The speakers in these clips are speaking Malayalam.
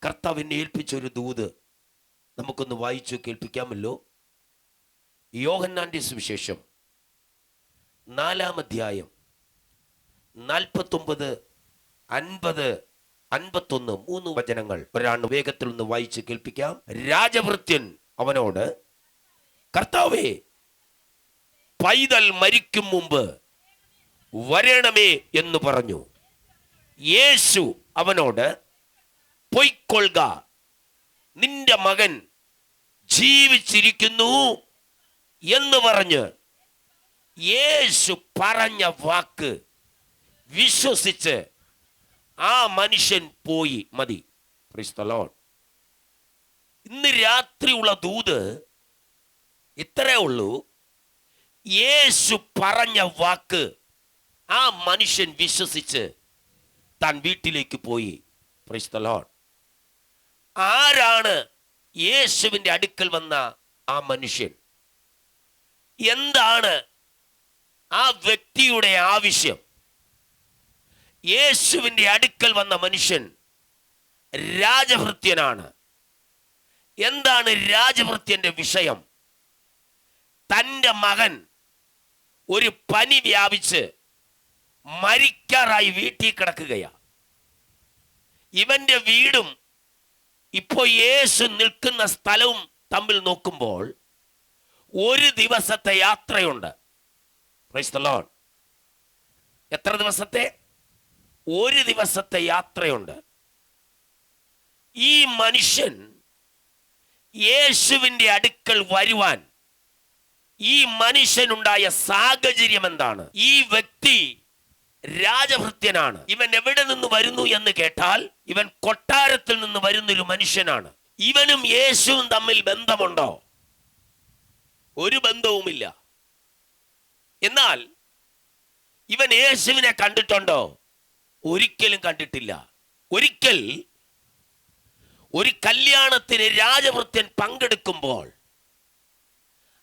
കർത്താവിനെ ഏൽപ്പിച്ചൊരു ദൂത് നമുക്കൊന്ന് വായിച്ചു കേൾപ്പിക്കാമല്ലോ. യോഹന്നാന്റെ സുവിശേഷം 4-ാം അധ്യായം 49, 50, 51 3 വചനങ്ങൾ ഒരാണ് വേഗത്തിൽ ഒന്ന് വായിച്ച് കേൾപ്പിക്കാം. രാജഭൃത്യൻ അവനോട്, കർത്താവേ, പൈതൽ മരിക്കും മുമ്പ് വരണമേ എന്ന് പറഞ്ഞു. യേശു അവനോട്, പൊയ്ക്കൊള്ളുക, നിന്റെ മകൻ ജീവിച്ചിരിക്കുന്നു എന്ന് പറഞ്ഞ് യേശു പറഞ്ഞ വാക്ക് വിശ്വസിച്ച് ആ മനുഷ്യൻ പോയി. മതി. Price the lord. ഇന്ന് രാത്രിയുള്ള ദൂത് ഇത്രേ ഉള്ളൂ. യേശു പറഞ്ഞ വാക്ക് ആ മനുഷ്യൻ വിശ്വസിച്ച് താൻ വീട്ടിലേക്ക് പോയി. Price the Lord. ആരാണ് യേശുവിൻ്റെ അടുക്കൽ വന്ന ആ മനുഷ്യൻ? എന്താണ് ആ വ്യക്തിയുടെ ആവശ്യം? യേശുവിൻ്റെ അടുക്കൽ വന്ന മനുഷ്യൻ രാജഭൃത്യനാണ്. എന്താണ് രാജഭൃത്യന്റെ വിഷയം? തൻ്റെ മകൻ ഒരു പനി വ്യാപിച്ച് മരിക്കാറായി വീട്ടിൽ കിടക്കുകയാണ്. ഇവന്റെ വീടും ഇപ്പോൾ യേശു നിൽക്കുന്ന സ്ഥലവും തമ്മിൽ നോക്കുമ്പോൾ ഒരു ദിവസത്തെ യാത്രയുണ്ട്. Praise the lord. എത്ര ദിവസത്തെ? ഒരു ദിവസത്തെ യാത്രയുണ്ട്. ഈ മനുഷ്യൻ യേശുവിൻ്റെ അടുക്കൽ വരുവാൻ ഈ മനുഷ്യനുണ്ടായ സാഹചര്യം എന്താണ്? ഈ വ്യക്തി രാജഭൃത്യനാണ്. ഇവൻ എവിടെ നിന്ന് വരുന്നു എന്ന് കേട്ടാൽ ഇവൻ കൊട്ടാരത്തിൽ നിന്ന് വരുന്നൊരു മനുഷ്യനാണ്. ഇവനും യേശുവും തമ്മിൽ ബന്ധമുണ്ടോ? ഒരു ബന്ധവുമില്ല. എന്നാൽ ഇവൻ യേശുവിനെ കണ്ടിട്ടുണ്ടോ? ഒരിക്കലും കണ്ടിട്ടില്ല. ഒരിക്കൽ ഒരു കല്യാണത്തിന് രാജഭൃത്യൻ പങ്കെടുക്കുമ്പോൾ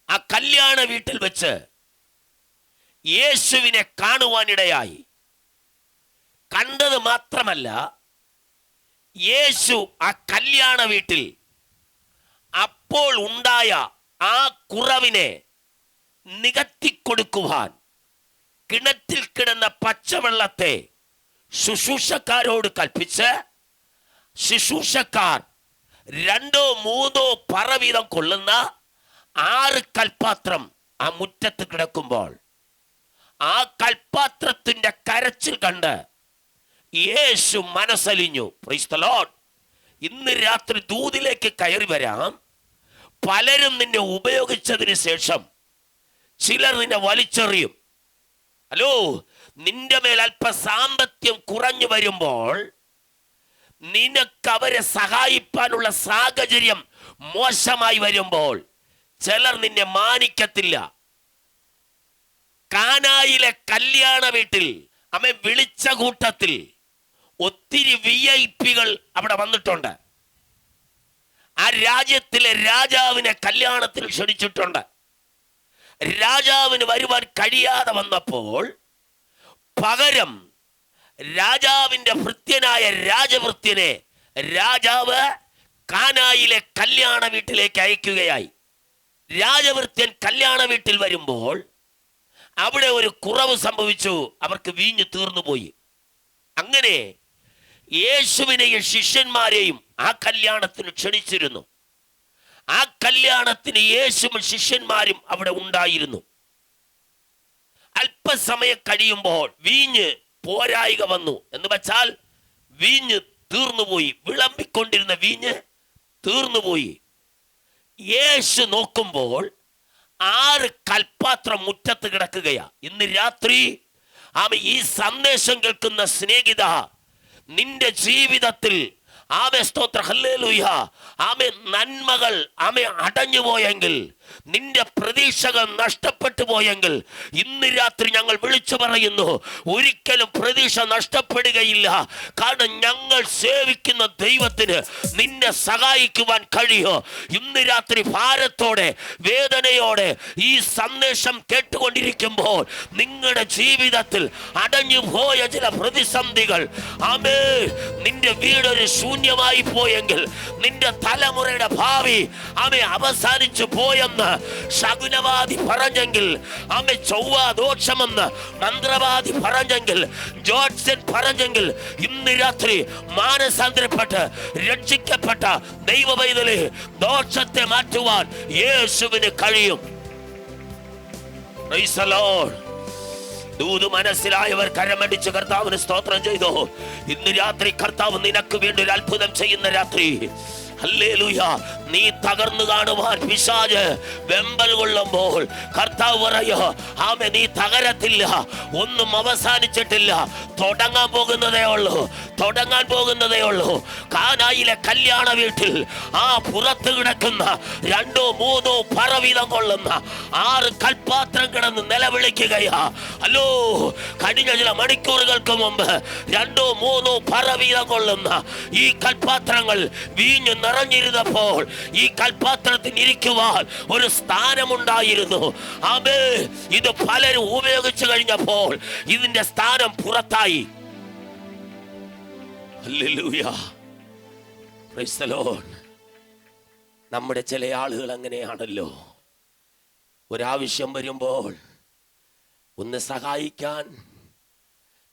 ആ കല്യാണ വീട്ടിൽ വെച്ച് യേശുവിനെ കാണുവാനിടയായി. കണ്ടത് മാത്രമല്ല, യേശു ആ കല്യാണ വീട്ടിൽ അപ്പോൾ ഉണ്ടായ ആ കുറവിനെ നികത്തിക്കൊടുക്കുവാൻ കിണറ്റിൽ കിടന്ന പച്ചവെള്ളത്തെ ശുശ്രൂഷക്കാരോട് കൽപ്പിച്ച് ശുശ്രൂഷക്കാർ 2-3 പറ വീതം കൊള്ളുന്ന 6 കൽപ്പാത്രം ആ മുറ്റത്ത് കിടക്കുമ്പോൾ ആ കൽപ്പാത്രത്തിന്റെ കരച്ചിൽ കണ്ട് യേശു മനസ്സലിഞ്ഞു. Praise the lord. ഇന്ന് രാത്രി ദൂതിലേക്ക് കയറി വരാം. പലരും നിന്നെ ഉപയോഗിച്ചതിന് ശേഷം ചിലർ നിന്നെ വലിച്ചെറിയും. ഹലോ, നിന്റെ മേൽ അല്പ സാമ്പത്തികം കുറഞ്ഞു വരുമ്പോൾ നിനക്ക് അവരെ സഹായിപ്പാനുള്ള സാഹചര്യം മോശമായി വരുമ്പോൾ ചിലർ നിന്നെ മാനിക്കത്തില്ല. കാനായിലെ കല്യാണ വീട്ടിൽ അമ്മ വിളിച്ച കൂട്ടത്തിൽ ഒത്തിരി VIP-കൾ അവിടെ വന്നിട്ടുണ്ട്. ആ രാജ്യത്തിലെ രാജാവിനെ കല്യാണത്തിൽ ക്ഷണിച്ചിട്ടുണ്ട്. രാജാവിന് വരുവാൻ കഴിയാതെ വന്നപ്പോൾ പകരം രാജാവിന്റെ ഭൃത്യനായ രാജഭൃത്യനെ രാജാവ് കാനായിലെ കല്യാണ വീട്ടിലേക്ക് അയക്കുകയായി. രാജഭൃത്യൻ കല്യാണ വീട്ടിൽ വരുമ്പോൾ അവിടെ ഒരു കുറവ് സംഭവിച്ചു. അവർക്ക് വീഞ്ഞു തീർന്നുപോയി. അങ്ങനെ യേശുവിനെയും ശിഷ്യന്മാരെയും ആ കല്യാണത്തിന് ക്ഷണിച്ചിരുന്നു. ആ കല്യാണത്തിന് യേശുവും ശിഷ്യന്മാരും അവിടെ ഉണ്ടായിരുന്നു. അല്പസമയം കഴിയുമ്പോൾ വീഞ്ഞ് പോരായിക വന്നു. എന്ന് വെച്ചാൽ വീഞ്ഞ് തീർന്നുപോയി. വിളമ്പിക്കൊണ്ടിരുന്ന വീഞ്ഞ് തീർന്നുപോയി. യേശു നോക്കുമ്പോൾ 6 കൽപ്പാത്രം മുറ്റത്ത് കിടക്കുകയാ. ഇന്ന് രാത്രി ഈ സന്ദേശം കേൾക്കുന്ന സ്നേഹിത, നിന്റെ ജീവിതത്തിൽ സ്തോത്ര ഹല്ലേലൂയ നന്മകൾ അടഞ്ഞുപോയെങ്കിൽ നിന്റെ പ്രതീക്ഷകൾ നഷ്ടപ്പെട്ടു പോയെങ്കിൽ ഇന്ന് രാത്രി ഞങ്ങൾ വിളിച്ചു പറയുന്നു, ഒരിക്കലും പ്രതീക്ഷ നഷ്ടപ്പെടുകയില്ല. കാരണം ഞങ്ങൾ സേവിക്കുന്ന ദൈവത്തിന് നിന്നെ സഹായിക്കുവാൻ കഴിയോ? ഇന്ന് രാത്രി ഭാരത്തോടെ വേദനയോടെ ഈ സന്ദേശം കേട്ടുകൊണ്ടിരിക്കുമ്പോൾ നിങ്ങളുടെ ജീവിതത്തിൽ അടഞ്ഞു പോയ ചില പ്രതിസന്ധികൾ, ആമേ, നിന്റെ വീടൊരു ശൂന്യമായി പോയെങ്കിൽ, നിന്റെ തലമുറയുടെ ഭാവി ആമേ അവസാനിച്ചു പോയെന്ന് ശകുനവാദി പറഞ്ഞെങ്കിൽ, ആമേ, ചൊവ്വാദോഷമെന്ന് മന്ത്രവാദി പറഞ്ഞെങ്കിൽ, ജോത്സ്യൻ പറഞ്ഞെങ്കിൽ, ഇന്ന് രാത്രി മാനസാന്തരപ്പെട്ട് രക്ഷിക്കപ്പെട്ട ദൈവ പൈതലേ, ദോഷത്തെ മാറ്റുവാൻ യേശുവിന് കഴിയും. Price the Lord. ദൂത് മനസ്സിലായവർ കരമടിച്ച് കർത്താവിന് സ്തോത്രം ചെയ്തു. ഇന്ന് രാത്രി കർത്താവ് നിനക്ക് വേണ്ടി ഒരു അത്ഭുതം ചെയ്യുന്ന രാത്രി. ഹല്ലേലൂയ. നീ തകർന്നു കാണുവാൻ പിശാച് വെമ്പൽ കൊള്ളുമ്പോൾ കർത്താവ് പറയോ, ആമേ, നീ തകരത്തില്ല, ഒന്നും അവസാനിച്ചിട്ടില്ല, തുടങ്ങാൻ പോകുന്നതേ ഉള്ളൂ, തുടങ്ങാൻ പോകുന്നതേ ഉള്ളൂ. കാനായിലെ കല്യാണ വീട്ടിൽ ആ പുറത്ത് കിടക്കുന്ന 2 3 പറവീതം കൊള്ളുന്ന 6 കൽപാത്രം കിടന്ന് നിലവിളിക്കുകയാ. അല്ലോ, കഴിഞ്ഞ ചില മണിക്കൂറുകൾക്ക് മുമ്പ് 2 3 പറവീതം കൊള്ളുന്ന ഈ കൽപാത്രങ്ങൾ വീഞ്ഞു നിറഞ്ഞിരുന്നപ്പോൾ ഈ കൽപാത്രത്തിൽ ഇരിക്കുവാൻ ഒരു സ്ഥാനമുണ്ടായിരുന്നു. ആമേ, ഇത് പലരും ഉപയോഗിച്ചു കഴിഞ്ഞപ്പോൾ ഇതിന്റെ സ്ഥാനം പുറത്തായി. ഹല്ലേലൂയ. Price the Lord. നമ്മുടെ ചില ആളുകൾ അങ്ങനെയാണല്ലോ. ഒരാവശ്യം വരുമ്പോൾ ഒന്ന് സഹായിക്കാൻ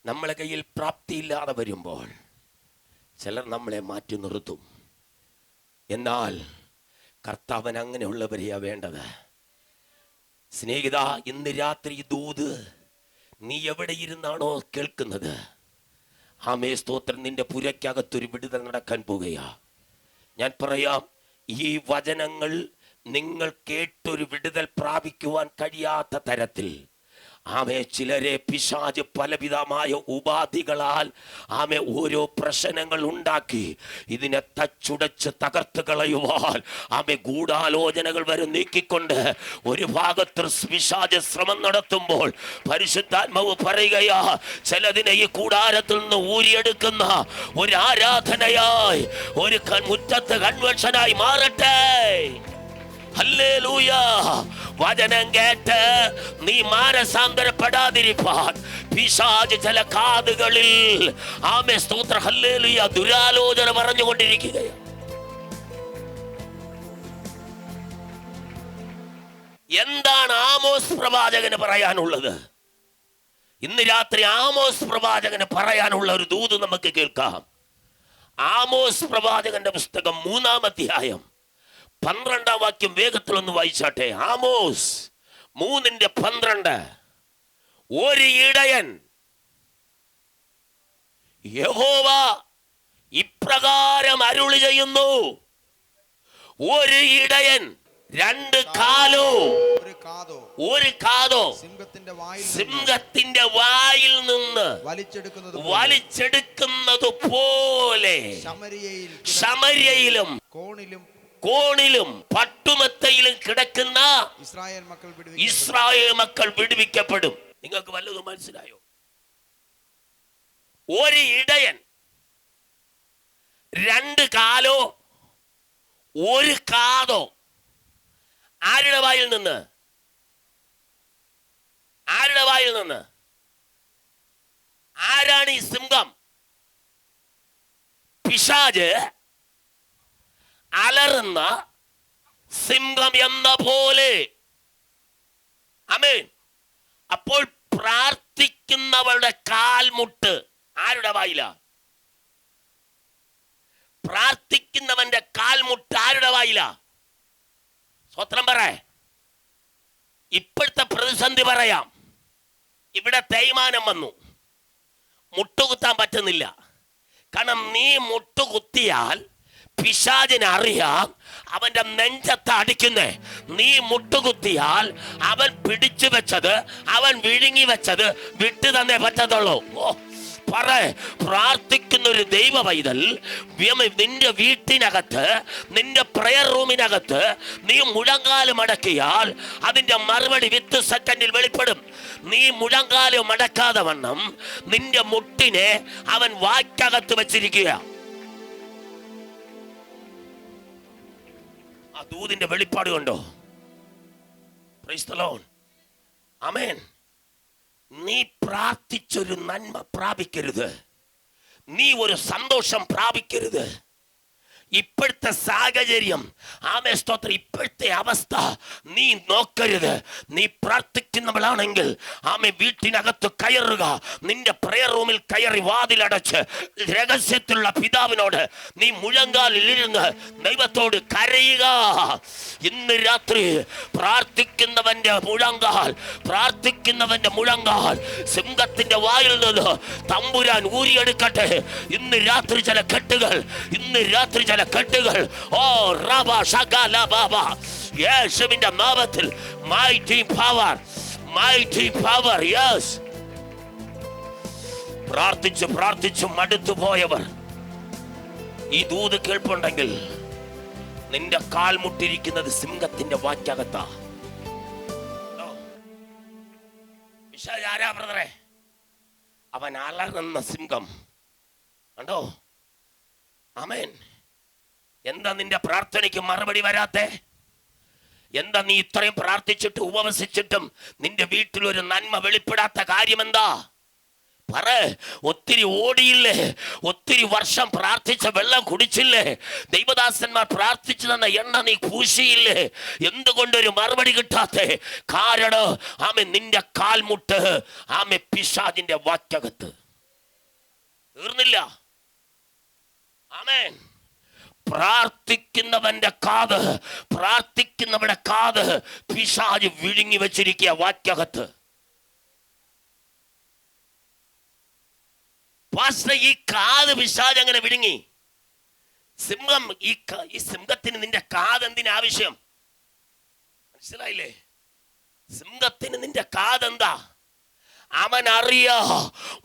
നമ്മളെ കയ്യിൽ പ്രാപ്തിയില്ലാതെ വരുമ്പോൾ ചിലർ നമ്മളെ മാറ്റി നിർത്തും. എന്നാൽ കർത്താവൻ അങ്ങനെയുള്ളവരെയാ വേണ്ടത്. സ്നേഹിത, ഇന്ന് രാത്രി ദൂത് നീ എവിടെ ഇരുന്നാണോ കേൾക്കുന്നത്, ആമേ, സ്തോത്രം, നിന്റെ പുരയ്ക്കകത്തൊരു വിടുതൽ നടക്കാൻ പോകുകയാ. ഞാൻ പറയാം, ഈ വചനങ്ങൾ നിങ്ങൾ കേട്ടൊരു വിടുതൽ പ്രാപിക്കുവാൻ കഴിയാത്ത തരത്തിൽ, ആമേ, ചിലരെ പിശാച് പലവിധമായ ഉപാധികളാൽ ആമേ ഓരോ പ്രശ്നങ്ങൾ ഉണ്ടാക്കി ഇതിനെ തച്ചുടച്ച് തകർത്ത് കളയുവാൻ ആമേ ഗൂഢാലോചനകൾ വരെ നീക്കിക്കൊണ്ട് ഒരു ഭാഗത്ത് പിശാച് ശ്രമം നടത്തുമ്പോൾ പരിശുദ്ധാത്മാവ് പറയുകയാ, ചിലതിനെ ഈ കൂടാരത്തിൽ നിന്ന് ഊരിയെടുക്കുന്ന ഒരു ആരാധനയായി, ഒരു മുറ്റത്ത് കൺവെൻഷനായി മാറട്ടെ. ഹല്ലേലൂയ. വചനം കേട്ട് നീ മാനസാന്തരപ്പെടാതിരിപ്പാൻ പിശാച് ചില കാതുകളിൽ, ആമേ, സ്തോത്ര, ഹല്ലേലൂയ, ദുരാലോചന പറഞ്ഞുകൊണ്ടിരിക്കുകയാണ്. എന്താണ് ആമോസ് പ്രവാചകന് പറയാനുള്ളത്? ഇന്ന് രാത്രി ആമോസ് പ്രവാചകന് പറയാനുള്ള ഒരു ദൂത് നമുക്ക് കേൾക്കാം. ആമോസ് പ്രവാചകന്റെ പുസ്തകം 3-ാം അധ്യായം 12-ാം വാക്യം വേഗത്തിലൊന്ന് വായിച്ചാട്ടെ. ആമോസ് 3:12. ഒരു ഇടയൻ, യഹോവ ഇപ്രകാരം അരുളി ചെയ്യുന്നു, ഒരു ഇടയൻ 2 കാലോ ഒരു കാതോ സിംഹത്തിന്റെ വായിൽ നിന്ന് വലിച്ചെടുക്കുന്നത് പോലെ ശമര്യയിലും കോണിലും പട്ടുമെത്തയിലും കിടക്കുന്ന ഇസ്രായേൽ മക്കൾ വിടുവിക്കപ്പെടും. നിങ്ങൾക്ക് വല്ലതും മനസ്സിലായോ? ഒരു ഇടയൻ 2 കാലോ ഒരു കാതോ. ആരുടെ വായിൽ നിന്ന്? ആരുടെ വായിൽ നിന്ന്? ആരാണ് ഈ സിംഹം? പിശാച് അലറുന്ന സിംഹം എന്ന പോലെ. ആമേൻ. അപ്പോൾ പ്രാർത്ഥിക്കുന്നവളുടെ കാൽമുട്ട് ആരുടെ വായില? പ്രാർത്ഥിക്കുന്നവന്റെ കാൽമുട്ട് ആരുടെ വായില? സ്വത്രം പറ. ഇപ്പോഴത്തെ പ്രതിസന്ധി പറയാം. ഇവിടെ തേയ്മാനം വന്നു, മുട്ടുകുത്താൻ പറ്റുന്നില്ല. കാരണം നീ മുട്ടുകുത്തിയാൽ പിശാചിന് അറിയാം അവന്റെ നെഞ്ചത്ത് അടിക്കുന്നേ. നീ മുട്ടുകുത്തിയാൽ അവൻ പിടിച്ചു വെച്ചത്, അവൻ വിഴുങ്ങി വെച്ചത് വിട്ടു തന്നേ പറ്റത്തുള്ളൂ. ഓ, പറ, പ്രാർത്ഥിക്കുന്ന ഒരു ദൈവ പൈതൽ നിന്റെ വീട്ടിനകത്ത്, നിന്റെ പ്രയർ റൂമിനകത്ത് നീ മുഴങ്കാല് മടക്കിയാൽ അതിന്റെ മറുപടി വിത്ത് സെക്കൻഡിൽ വെളിപ്പെടും. നീ മുഴങ്കാല് മടക്കാതെ വണ്ണം നിന്റെ മുട്ടിനെ അവൻ വാക്കകത്ത് വെച്ചിരിക്കുക. ആ ദൂതിന്റെ വെളിപ്പാട് കൊണ്ടോ? Praise the lord. ആമേൻ. നീ പ്രാർത്ഥിച്ചൊരു നന്മ പ്രാപിക്കരുത്, നീ ഒരു സന്തോഷം പ്രാപിക്കരുത്. ഇപ്പോഴത്തെ സാഹചര്യം, ആമേ സ്തോത്രം, ഇപ്പോഴത്തെ അവസ്ഥ നീ നോക്കരുത്. നീ പ്രാർത്ഥിക്കുന്നവളാണെങ്കിൽ ആമേ വീട്ടിനകത്ത് കയറുക. നിന്റെ പ്രയർ റൂമിൽ കയറി വാതിലടച്ച് രഹസ്യത്തിലുള്ള പിതാവിനോട് നീ മുഴങ്കാലിൽ ഇരുന്ന് ദൈവത്തോട് കരയുക. ഇന്ന് രാത്രി പ്രാർത്ഥിക്കുന്നവന്റെ മുഴങ്കാൽ സിംഹത്തിന്റെ വായിൽ നിന്ന് തമ്പുരാൻ ഊരിയെടുക്കട്ടെ. ഇന്ന് രാത്രി ചില കെട്ടുകൾ, ഓ റബ ശഗല ബാബ, യേശുവിന്റെ നാമത്തിൽ mighty power. yes, പ്രാർത്ഥിച്ചു മടുത്തു പോയവർ ഈ ദൂത് കേൾപ്പുണ്ടെങ്കിൽ നിന്റെ കാൽ മുട്ടിരിക്കുന്നത് സിംഹത്തിന്റെ വാക്കകത്താ. ആരാ ബ്രദറെ? അവൻ അലറുന്ന സിംഹം കണ്ടോ? ആമേൻ. എന്താ നിന്റെ പ്രാർത്ഥനയ്ക്ക് മറുപടി വരാത്തെ? എന്താ നീ ഇത്രയും പ്രാർത്ഥിച്ചിട്ട് ഉപവസിച്ചിട്ടും നിന്റെ വീട്ടിൽ ഒരു നന്മ വെളിപ്പെടാത്ത കാര്യം എന്താ? പറ. ഒത്തിരി ഓടിയില്ലേ? ഒത്തിരി വർഷം പ്രാർത്ഥിച്ച വെള്ളം കുടിച്ചില്ലേ? ദൈവദാസന്മാർ പ്രാർത്ഥിച്ചു തന്ന എണ്ണ നീ പൂശിയില്ലേ? എന്തുകൊണ്ടൊരു മറുപടി കിട്ടാത്തെ? കാരണം ആമേ നിന്റെ കാൽമുട്ട് ആമേ പിശാചിന്റെ വാക്കകത്ത്. തീർന്നില്ല. ആമേൻ. പ്രാർത്ഥിക്കുന്നവന്റെ കാത് പിശാച് വിഴുങ്ങി വെച്ചിരിക്കുക വാക്കകത്ത്. ഈ കാത് പിശാച് അങ്ങനെ വിഴുങ്ങി. സിംഹം, ഈ സിംഹത്തിന് നിന്റെ കാത് എന്തിനാവശ്യം? മനസ്സിലായില്ലേ? സിംഹത്തിന് നിന്റെ കാതെന്താ? അവൻ അറിയാ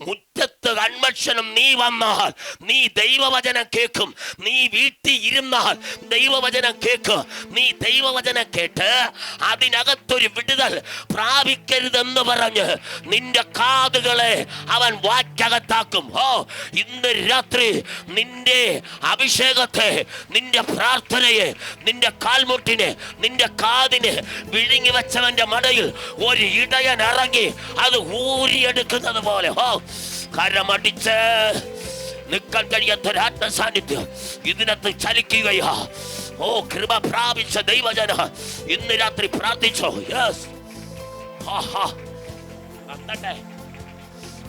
മുറ്റത്ത് കൺവെൻഷനും നീ വന്നാൽ നീ ദൈവവചനം കേൾക്കും. നീ വീട്ടിൽ ഇരുന്നാൽ ദൈവവചനം കേൾക്കും. നീ ദൈവവചനം കേട്ട് അതിനകത്തൊരു വിടുതൽ പ്രാപിക്കരുതെന്ന് പറഞ്ഞ് നിന്റെ കാതുകളെ അവൻ വാക്കകത്താക്കും. ഇന്ന് രാത്രി നിന്റെ അഭിഷേകത്തെ, നിന്റെ പ്രാർത്ഥനയെ, നിന്റെ കാൽമുട്ടിനെ, നിന്റെ കാതിന് വിഴുങ്ങി വെച്ചവന്റെ മടയിൽ ഒരു ഇടയൻ ഇറങ്ങി അത് ഊരിയെടുക്കുന്നത് പോലെ കരമടിച്ച് നിൽക്കാൻ കഴിയാത്തൊരാത്മ സാന്നിധ്യം ഇതിനകത്ത് ചലിക്കുകയാ. കൃപ പ്രാപിച്ച ദൈവജന ഇന്ന് രാത്രി പ്രാർത്ഥിച്ചോ. യെസ്,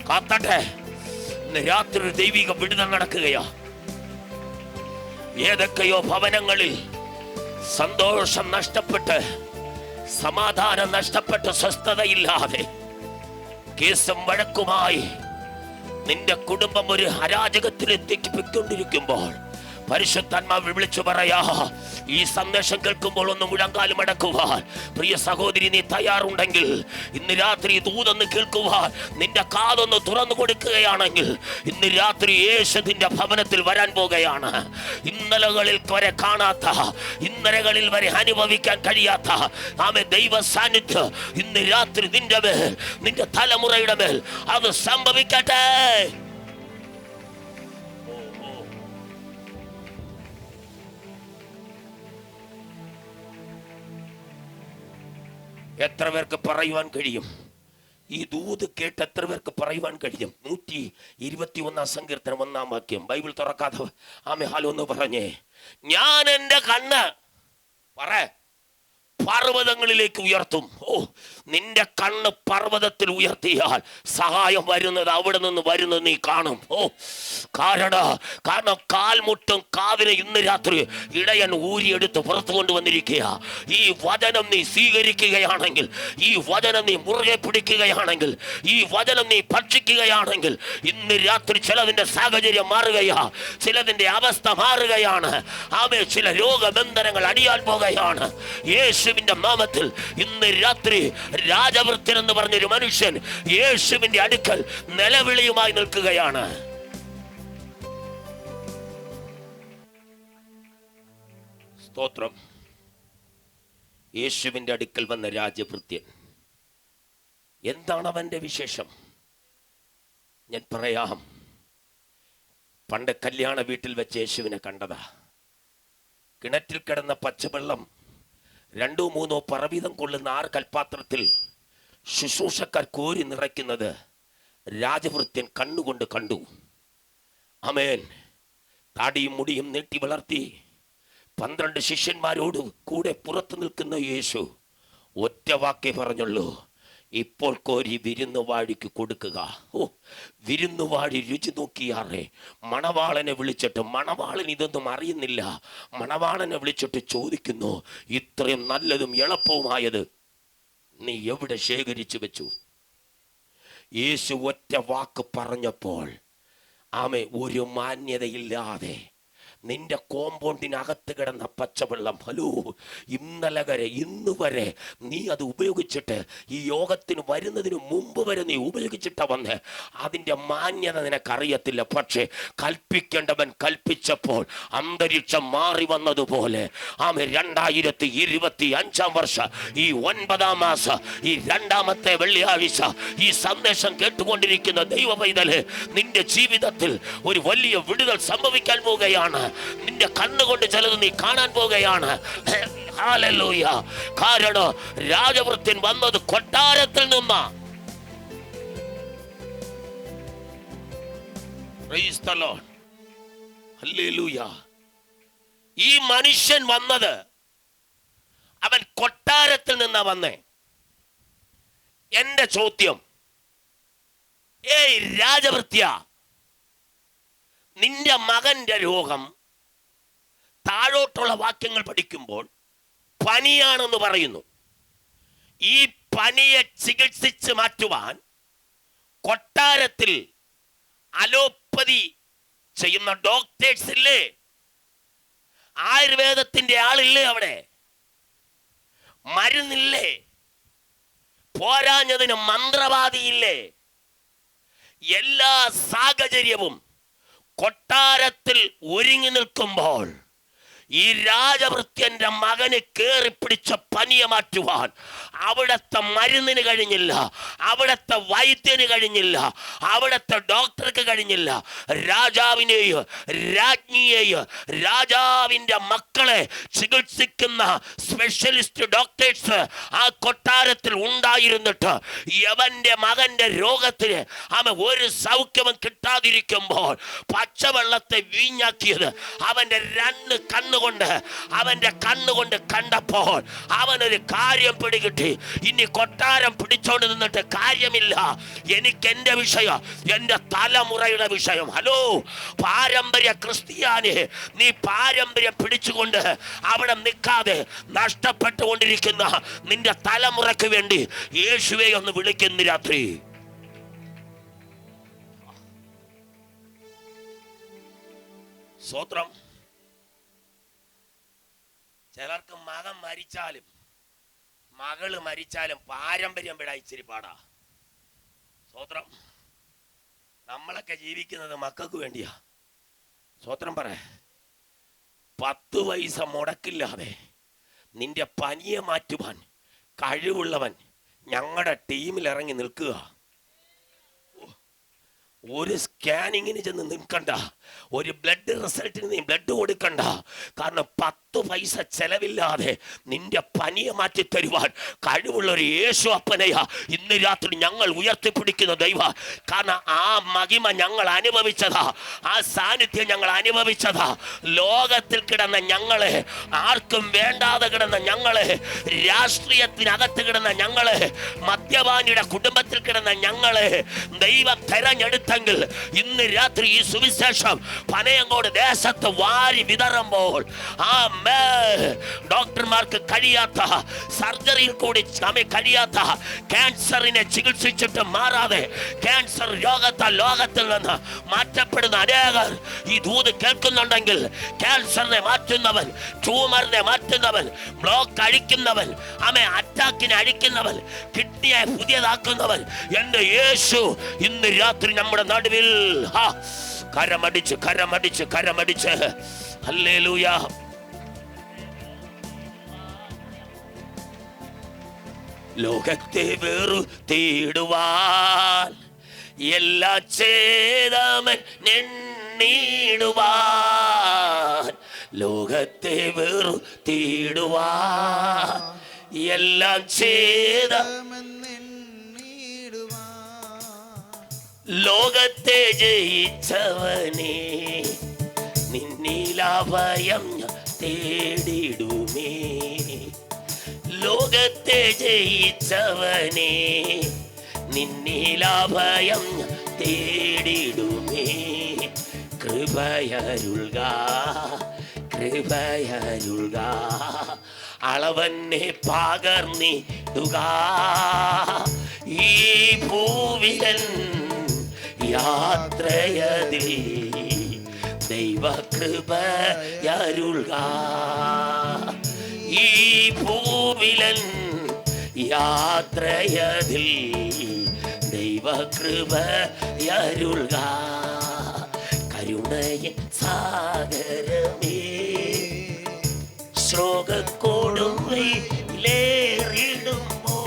കാത്തട്ടെ. ഇന്ന് രാത്രി ദൈവിക വിടുതൽ നടക്കുകയാ. ഏതൊക്കെയോ ഭവനങ്ങളിൽ സന്തോഷം നഷ്ടപ്പെട്ട്, സമാധാനം നഷ്ടപ്പെട്ട്, സ്വസ്ഥതയില്ലാതെ കേസും വഴക്കുമായി നിന്റെ കുടുംബം ഒരു അരാജകത്തിലേക്ക് പൊയ്ക്കൊണ്ടിരിക്കുമ്പോൾ പരിശുദ്ധാത്മാവ് വിളിച്ചു പറയാ, ഈ സന്ദേശം കേൾക്കുമ്പോൾ ഒന്ന് മുഴങ്കാൽ മടക്കുവാൻ. പ്രിയ സഹോദരി, നീ തയ്യാറുണ്ടെങ്കിൽ ഇന്ന് രാത്രി ദൂതൊന്ന് കേൾക്കുവാൻ നിന്റെ കാതൊന്ന് തുറന്നു കൊടുക്കുകയാണെങ്കിൽ ഇന്ന് രാത്രി യേശു നിന്റെ ഭവനത്തിൽ വരാൻ പോകുകയാണ്. ഇന്നലകളിൽ വരെ കാണാത്ത, ഇന്നലകളിൽ വരെ അനുഭവിക്കാൻ കഴിയാത്ത ആമേ ദൈവ സാന്നിധ്യം ഇന്ന് രാത്രി നിന്റെ മേൽ, നിന്റെ തലമുറയുടെ മേൽ അത് സംഭവിക്കട്ടെ. എത്ര പേർക്ക് പറയുവാൻ കഴിയും? ഈ ദൂത് കേട്ട് എത്ര പേർക്ക് പറയുവാൻ കഴിയും? 121 സങ്കീർത്തനം 1 വാക്യം. ബൈബിൾ തുറക്കാതെ ആമേ ഹാലൊന്ന് പറഞ്ഞേ. ഞാൻ എൻ്റെ കണ്ണ് പർവ്വതങ്ങളിലേക്ക് ഉയർത്തും. നിന്റെ കണ്ണ് പർവ്വതത്തിൽ ഉയർത്തിയാൽ സഹായം വരുന്നത് അവിടെ നിന്ന് വരുന്നത് നീ കാണും. കാരണം കാൽമുട്ടും കാതിനെ ഇന്ന് രാത്രി ഇടയൻ ഊരിയെടുത്ത് പുറത്തു കൊണ്ടുവന്നിരിക്കുക. ഈ വചനം നീ സ്വീകരിക്കുകയാണെങ്കിൽ, ഈ വചനം നീ മുറുകെ പിടിക്കുകയാണെങ്കിൽ, ഈ വചനം നീ ഭക്ഷിക്കുകയാണെങ്കിൽ ഇന്ന് രാത്രി ചിലതിൻ്റെ സാഹചര്യം മാറുകയാ, ചിലതിൻ്റെ അവസ്ഥ മാറുകയാണ്. ആമേ ചില രോഗബന്ധനങ്ങൾ അടിയാൻ പോകുകയാണ്. യേശു യേശുവിന്റെ നാമത്തിൽ ഇന്ന് രാത്രി രാജവൃത്യൻ എന്ന് പറഞ്ഞൊരു മനുഷ്യൻ യേശുവിന്റെ അടുക്കൽ നിലവിളിയുമായി നിൽക്കുകയാണ്. സ്തോത്രം. യേശുവിന്റെ അടുക്കൽ വന്ന രാജവൃത്യൻ, എന്താണ് അവന്റെ വിശേഷം? ഞാൻ പറയാം. പണ്ട് കല്യാണ വീട്ടിൽ വെച്ച് യേശുവിനെ കണ്ടതാ. കിണറ്റിൽ കിടന്ന പച്ചവെള്ളം 2-3 പറവീതം കൊള്ളുന്ന 6 കൽപാത്രത്തിൽ ശുശ്രൂഷക്കാർ കോരി നിറയ്ക്കുന്നത് രാജവൃത്യൻ കണ്ണുകൊണ്ട് കണ്ടു. ആമേൻ. താടിയും മുടിയും നീട്ടി വളർത്തി 12 ശിഷ്യന്മാരോട് കൂടെ പുറത്തു നിൽക്കുന്ന യേശു ഒറ്റ വാക്കേ പറഞ്ഞുള്ളൂ, ഇപ്പോൾ കോരി വിരുന്നുവാഴിക്ക് കൊടുക്കുക. വിരുന്നുവാഴി രുചി നോക്കിയാറേ മണവാളനെ വിളിച്ചിട്ട്, മണവാളൻ ഇതൊന്നും അറിയുന്നില്ല, മണവാളനെ വിളിച്ചിട്ട് ചോദിക്കുന്നു, ഇത്രയും നല്ലതും എളുപ്പവുമായത് നീ എവിടെ ശേഖരിച്ചു വെച്ചു? യേശു ഒറ്റ വാക്ക് പറഞ്ഞപ്പോൾ ആമേ ഒരു മാന്യതയില്ലാതെ നിന്റെ കോമ്പൗണ്ടിനകത്ത് കിടന്ന പച്ചവെള്ളം, ഹലോ, ഇന്നലെ വരെ ഇന്ന് വരെ നീ അത് ഉപയോഗിച്ചിട്ട് ഈ യോഗത്തിന് വരുന്നതിന് മുമ്പ് വരെ നീ ഉപയോഗിച്ചിട്ടാ വന്ന്, അതിൻ്റെ മാന്യത നിനക്കറിയത്തില്ല. പക്ഷേ കൽപ്പിക്കേണ്ടവൻ കൽപ്പിച്ചപ്പോൾ അന്തരീക്ഷം മാറി വന്നതുപോലെ ആമേ 2025 വർഷം ഈ 9-ാം മാസം ഈ 2-ാമത്തെ വെള്ളിയാഴ്ച ഈ സന്ദേശം കേട്ടുകൊണ്ടിരിക്കുന്ന ദൈവ പൈതല്, നിന്റെ ജീവിതത്തിൽ ഒരു വലിയ വിടുതൽ സംഭവിക്കാൻ പോവുകയാണ്. നിന്റെ കണ്ണുകൊണ്ട് ചിലത് നീ കാണാൻ പോവുകയാണ്. ഹല്ലേലൂയ. കാരണം രാജവൃത്യൻ വന്നത് കൊട്ടാരത്തിൽ നിന്നാ. Price the Lord. ഹല്ലേലൂയ. ഈ മനുഷ്യൻ വന്നത് അവൻ കൊട്ടാരത്തിൽ നിന്നാ വന്നേ. എന്റെ ചോദ്യം, ഏയ് രാജവൃത്യ, നിന്റെ മകന്റെ രോഗം താഴോട്ടുള്ള വാക്യങ്ങൾ പഠിക്കുമ്പോൾ പനിയാണെന്ന് പറയുന്നു. ഈ പനിയെ ചികിത്സിച്ച് മാറ്റുവാൻ കൊട്ടാരത്തിൽ അലോപ്പതി ചെയ്യുന്ന ഡോക്ടേഴ്സ് ഇല്ലേ? ആയുർവേദത്തിന്റെ ആളില്ലേ? അവിടെ മരുന്നില്ലേ? പോരാഞ്ഞതിന് മന്ത്രവാദിയില്ലേ? എല്ലാ സാഹചര്യവും കൊട്ടാരത്തിൽ ഒരുങ്ങി നിൽക്കുമ്പോൾ ഈ രാജവൃത്യന്റെ മകന് കേറിപ്പിടിച്ച പനിയെ മാറ്റുവാൻ അവിടത്തെ മരുന്നിന് കഴിഞ്ഞില്ല, അവിടത്തെ വൈദ്യന് കഴിഞ്ഞില്ല, അവിടത്തെ ഡോക്ടർക്ക് കഴിഞ്ഞില്ല. രാജാവിനെയോ രാജ്ഞിയെയോ രാജാവിന്റെ മക്കളെ ചികിത്സിക്കുന്ന സ്പെഷ്യലിസ്റ്റ് ഡോക്ടേഴ്സ് ആ കൊട്ടാരത്തിൽ ഉണ്ടായിരുന്നിട്ട് യവന്റെ മകന്റെ രോഗത്തിന് അവൻ ഒരു സൗഖ്യവും കിട്ടാതിരിക്കുമ്പോൾ പച്ചവെള്ളത്തെ വീഞ്ഞാക്കിയത് അവന്റെ 2 കണ്ണുകൊണ്ട് അവന്റെ കണ്ണുകൊണ്ട് കണ്ടപ്പോൾ അവനൊരു കാര്യം പിടികിട്ടി. ഇനി കൊട്ടാരം പിടിച്ചോണ്ട് നിന്നിട്ട് കാര്യമില്ല, എനിക്ക് എന്റെ വിഷയം, എന്റെ തലമുറയുടെ വിഷയം. ഹലോ, പാരമ്പര്യ ക്രിസ്ത്യാനി, നീ പാരമ്പര്യം പിടിച്ചുകൊണ്ട് അവിടെ നിൽക്കാതെ നഷ്ടപ്പെട്ടുകൊണ്ടിരിക്കുന്ന നിന്റെ തലമുറയ്ക്ക് വേണ്ടി യേശുവെ ഒന്ന് വിളിക്കുന്നു രാത്രി. സ്തോത്രം. ചിലർക്ക് മകൻ മരിച്ചാലും മകള് മരിച്ചാലും പാരമ്പര്യം വിടാൻ ഇച്ചിരി പാടാ. സ്തോത്രം. നമ്മളൊക്കെ ജീവിക്കുന്നത് മക്കൾക്ക് വേണ്ടിയാ. സ്തോത്രം പറ. 10 പൈസ മുടക്കില്ലാതെ നിന്റെ പനിയെ മാറ്റുവാൻ കഴിവുള്ളവൻ ഞങ്ങളുടെ ടീമിൽ ഇറങ്ങി നിൽക്കുക. ഒരു സ്കാനിങ്ങിന് ചെന്ന് നിൽക്കണ്ട, ഒരു ബ്ലഡ് റിസൾട്ടിന് നീ ബ്ലഡ് കൊടുക്കണ്ട. കാരണം 10 പൈസ ചെലവില്ലാതെ നിന്റെ പനിയെ മാറ്റി തരുവാൻ കഴിവുള്ള ഒരു യേശു അപ്പനെയാ ഇന്ന് രാത്രി ഞങ്ങൾ ഉയർത്തിപ്പിടിക്കുന്ന ദൈവ. കാരണം ആ മഹിമ ഞങ്ങൾ അനുഭവിച്ചതാ, ആ സാന്നിധ്യം ഞങ്ങൾ അനുഭവിച്ചതാ. ലോകത്തിൽ കിടന്ന ഞങ്ങളെ, ആർക്കും വേണ്ടാതെ കിടന്ന ഞങ്ങളെ, രാഷ്ട്രീയത്തിനകത്ത് കിടന്ന ഞങ്ങളെ, മദ്യപാനിയുടെ കുടുംബത്തിൽ കിടന്ന ഞങ്ങളെ ദൈവം തെരഞ്ഞെടുത്തെങ്കിൽ ഇന്ന് രാത്രി ഈ സുവിശേഷം പനയങ്കോട് ലോഡ് ദേശത്ത് വാരി വിതറുമ്പോൾ ഡോക്ടർമാർക്ക് കഴിയാത്ത, സർജറിയിൽ കൂടി കഴിയാത്ത ക്യാൻസറിനെ ചികിത്സിച്ചിട്ട് മാറാതെ ക്യാൻസർ രോഗത്താൽ ലോകത്തിൽ നിന്ന് മാറ്റപ്പെടുന്ന അനേകർ ഈ ദൂത് കേൾക്കുന്നുണ്ടെങ്കിൽ, ക്യാൻസറിനെ മാറ്റുന്നവൻ, ട്യൂമറിനെ മാറ്റുന്നവൻ, ബ്ലോക്ക് അഴിക്കുന്നവൻ, അറ്റാക്കിനെ അഴിക്കുന്നവൻ, കിഡ്നിയെ പുതിയതാക്കുന്നവൻ എന്റെ യേശു ഇന്ന് രാത്രി നമ്മുടെ നടുവിൽ കരമടിച്ച് കരമടിച്ച് കരമടിച്ച് ഹല്ലേലൂയ. ലോകത്തെ വെറുതേടുവാൻ എല്ലാം ചെയ്തവൻ എണ്ണിടുവാൻ, ലോകത്തെ വെറുതേടുവാൻ എല്ലാം ചെയ്തവൻ ലോകത്തെ ജയിച്ചവനെ നിന്നിലഭയം തേടിടുമേ, ലോകത്തെ ജയിച്ചവനെ നിന്നിലഭയം തേടിടുമേ. കൃപയരുൾക കൃപയരുൾക അളവന്നെ പകർന്നിടുക ഈ ഭൂവിലൻ യാത്രയതിൽ ദൈവകൃപയരുൾക ഈ ഭൂവിലൻ യാത്രയതിൽ ദൈവകൃപയരുൾക. കരുണയിൻ സാഗരമേ ശ്ലോകക്കൊടുവിലേറിടുമ്പോ,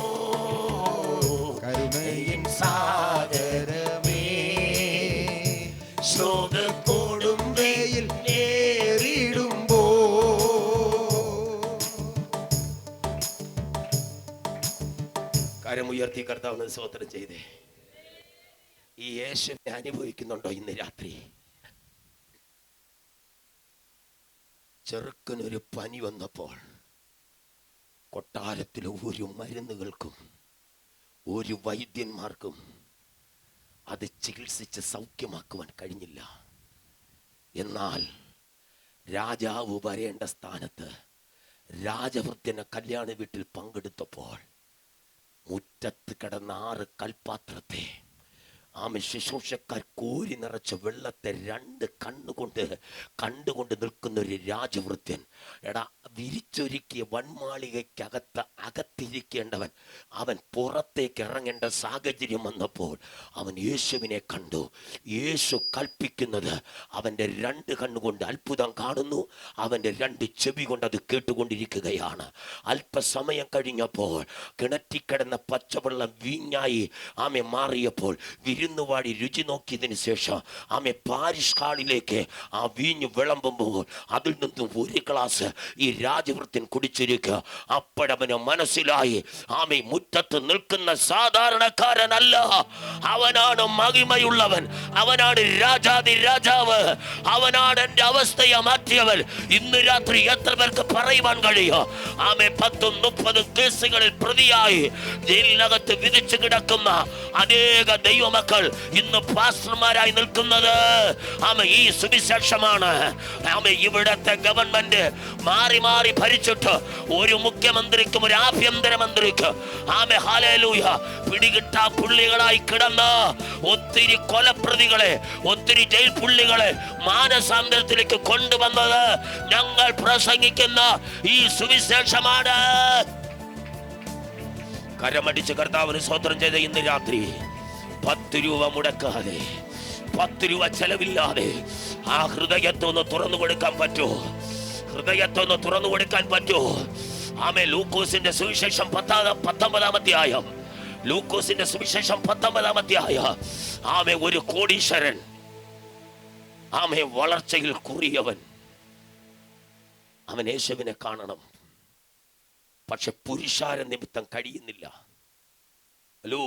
കരുണയിൻ സാഗരമേ ശ്ലോകക്കൊടുവിലേറിടുമ്പോ. കരമുയർത്തി കർത്താവിനെ സ്തോത്രം ചെയ്തേ. ഈ യേശുവിനെ അനുഭവിക്കുന്നുണ്ടോ ഇന്ന് രാത്രി? ചെറുക്കനൊരു പനി വന്നപ്പോൾ കൊട്ടാരത്തിലെ ഒരു മരുന്നുകൾക്കും ഒരു വൈദ്യന്മാർക്കും അത് ചികിത്സിച്ച് സൗഖ്യമാക്കുവാൻ കഴിഞ്ഞില്ല. എന്നാൽ രാജാവ് വരേണ്ട സ്ഥാനത്ത് രാജവൃത്യനെ കല്യാണ വീട്ടിൽ പങ്കെടുത്തപ്പോൾ മുറ്റത്ത് കിടന്ന 6 കൽപാത്രത്തെ ശുശ്രൂഷക്കാർ കോരി നിറച്ച വെള്ളത്തെ 2 കണ്ടുകൊണ്ട് നിൽക്കുന്ന ഒരു രാജവൃത്യൻ, വിരിച്ചൊരുക്കിയ അകത്തിരിക്കേണ്ടവൻ അവൻ പുറത്തേക്ക് ഇറങ്ങേണ്ട സാഹചര്യം വന്നപ്പോൾ അവൻ യേശുവിനെ കണ്ടു. യേശു കൽപ്പിക്കുന്നത് അവൻ്റെ 2 കണ്ണുകൊണ്ട് അത്ഭുതം കാണുന്നു, അവൻ്റെ 2 ചെവി കൊണ്ട് അത് കേട്ടുകൊണ്ടിരിക്കുകയാണ്. അല്പസമയം കഴിഞ്ഞപ്പോൾ കിണറ്റിക്കിടന്ന പച്ചവെള്ളം വീഞ്ഞായി മാറിയപ്പോൾ വിരുന്നുവാടി രുചി നോക്കിയതിന് ശേഷം പാരിഷ് ഹാളിലേക്ക് ആ വീഞ്ഞ് വിളമ്പുമ്പോൾ അതിൽ നിന്നും 1 ഗ്ലാസ് ഈ രാജവൃത്യൻ കുടിച്ചിരിക്കുക. അപ്പോഴവന് മനസ്സിലായി മുറ്റത്ത് നിൽക്കുന്ന സാധാരണക്കാരനല്ല, അവനാണ് മഹിമയുള്ളവൻ, അവനാണ് രാജാതി രാജാവ്, അവനാണ് എൻ്റെ അവസ്ഥയെ മാറ്റിയവൻ. ഇന്ന് രാത്രി എത്ര പേർക്ക് പറയുവാൻ കഴിയും? 10-30 കേസുകളിൽ പ്രതിയായി ജയിലിനകത്ത് വിധിച്ചു കിടക്കുന്ന അനേക ദൈവമക്കൾ ഇന്ന് പാസ്റ്റർമാരായി നിൽക്കുന്നത് ഈ സുവിശേഷമാണ്. ഇവിടത്തെ ഗവൺമെന്റ് മാറി മാറി ഭരിച്ചിട്ട് ഒരു മുഖ്യമന്ത്രിക്കും ഒരു ആഭ്യന്തരമന്ത്രിക്കും ഹല്ലേലൂയ പിടികിട്ടാ പുള്ളികളായി കിടന്ന ഒത്തിരി കൊലപ്രതികളെ, ഒത്തിരി ജയിൽ പുള്ളികളെ മാനസാന്തരത്തിലേക്ക് കൊണ്ടുവന്നത് ഞങ്ങൾ പ്രസംഗിക്കുന്ന ഈ സുവിശേഷമാണ്. കരമടിച്ച് കർത്താവിന് സ്തോത്രം ചെയ്ത ഇന്ന് രാത്രി 10 രൂപ മുടക്കാതെ, 10 രൂപ ചെലവില്ലാതെ ആ ഹൃദയത്തൊന്ന് തുറന്നു കൊടുക്കാൻ പറ്റുമോ? ഹൃദയത്തൊന്ന് തുറന്നു കൊടുക്കാൻ പറ്റുമോ? ലൂക്കോസിന്റെ സുവിശേഷം 19-ാം അധ്യായം, ലൂക്കോസിന്റെ സുവിശേഷം 19-ാം അധ്യായം. ഒരു കോടീശ്വരൻ, വളർച്ചയിൽ കുറിയവൻ, അവൻ യേശുവിനെ കാണണം, പക്ഷെ പുരുഷാര നിമിത്തം കഴിയുന്നില്ല. ഹലോ,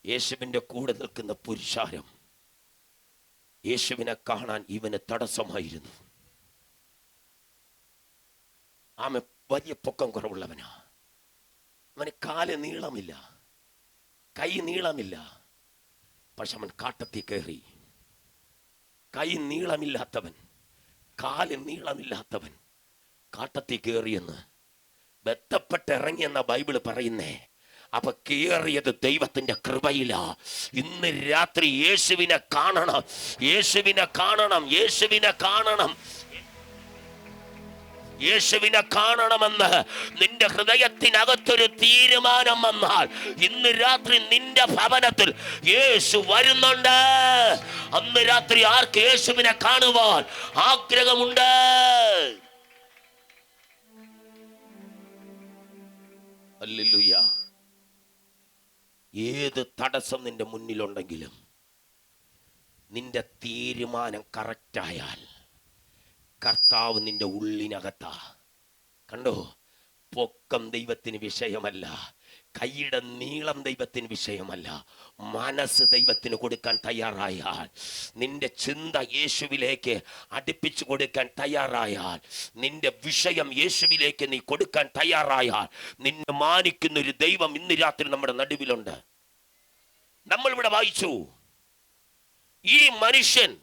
യേശുവിൻ്റെ കൂടെ നിൽക്കുന്ന പുരുഷാരം യേശുവിനെ കാണാൻ ഇവന് തടസ്സമായിരുന്നു. വലിയ പൊക്കം കുറവുള്ളവനാ, അവന് കാല് നീളമില്ല, കൈ നീളമില്ല, പക്ഷെ അവൻ കാട്ടത്തിൽ കയറി കൈ നീളമില്ലാത്തവൻ, കാല് നീളമില്ലാത്തവൻ കാട്ടത്തിൽ കയറിയെന്ന് ബന്ധപ്പെട്ട് ഇറങ്ങിയെന്ന ബൈബിള് പറയുന്നേ. അപ്പൊ കേറിയത് ദൈവത്തിന്റെ കൃപയിലാ. ഇന്ന് രാത്രി യേശുവിനെ കാണണം, യേശുവിനെ കാണണം, യേശുവിനെ കാണണം, യേശുവിനെ കാണണമെന്ന് നിന്റെ ഹൃദയത്തിനകത്തൊരു തീരുമാനം വന്നാൽ ഇന്ന് രാത്രി നിന്റെ ഭവനത്തിൽ യേശു വരുന്നുണ്ട്. അന്ന് രാത്രി ആർക്ക് യേശുവിനെ കാണുവാൻ ആഗ്രഹമുണ്ട്? ഹല്ലേലൂയ. ഏത് തടസ്സം നിന്റെ മുന്നിലുണ്ടെങ്കിലും നിന്റെ തീരുമാനം കറക്റ്റായാൽ കർത്താവ് നിന്റെ ഉള്ളിനകത്താ. കണ്ടോ, പൊക്കം ദൈവത്തിന് വിഷയമല്ല, കൈയുടെ നീളം ദൈവത്തിന് വിഷയമല്ല. മനസ്സ് ദൈവത്തിന് കൊടുക്കാൻ തയ്യാറായാൽ, നിന്റെ ചിന്ത യേശുവിലേക്ക് അടുപ്പിച്ചു കൊടുക്കാൻ തയ്യാറായാൽ, നിന്റെ വിഷയം യേശുവിലേക്ക് നീ കൊടുക്കാൻ തയ്യാറായാൽ, നിന്നെ മാനിക്കുന്നൊരു ദൈവം ഇന്ന് രാത്രി നമ്മുടെ നടുവിലുണ്ട്. നമ്മളിവിടെ വായിച്ചു, ഈ മനുഷ്യൻ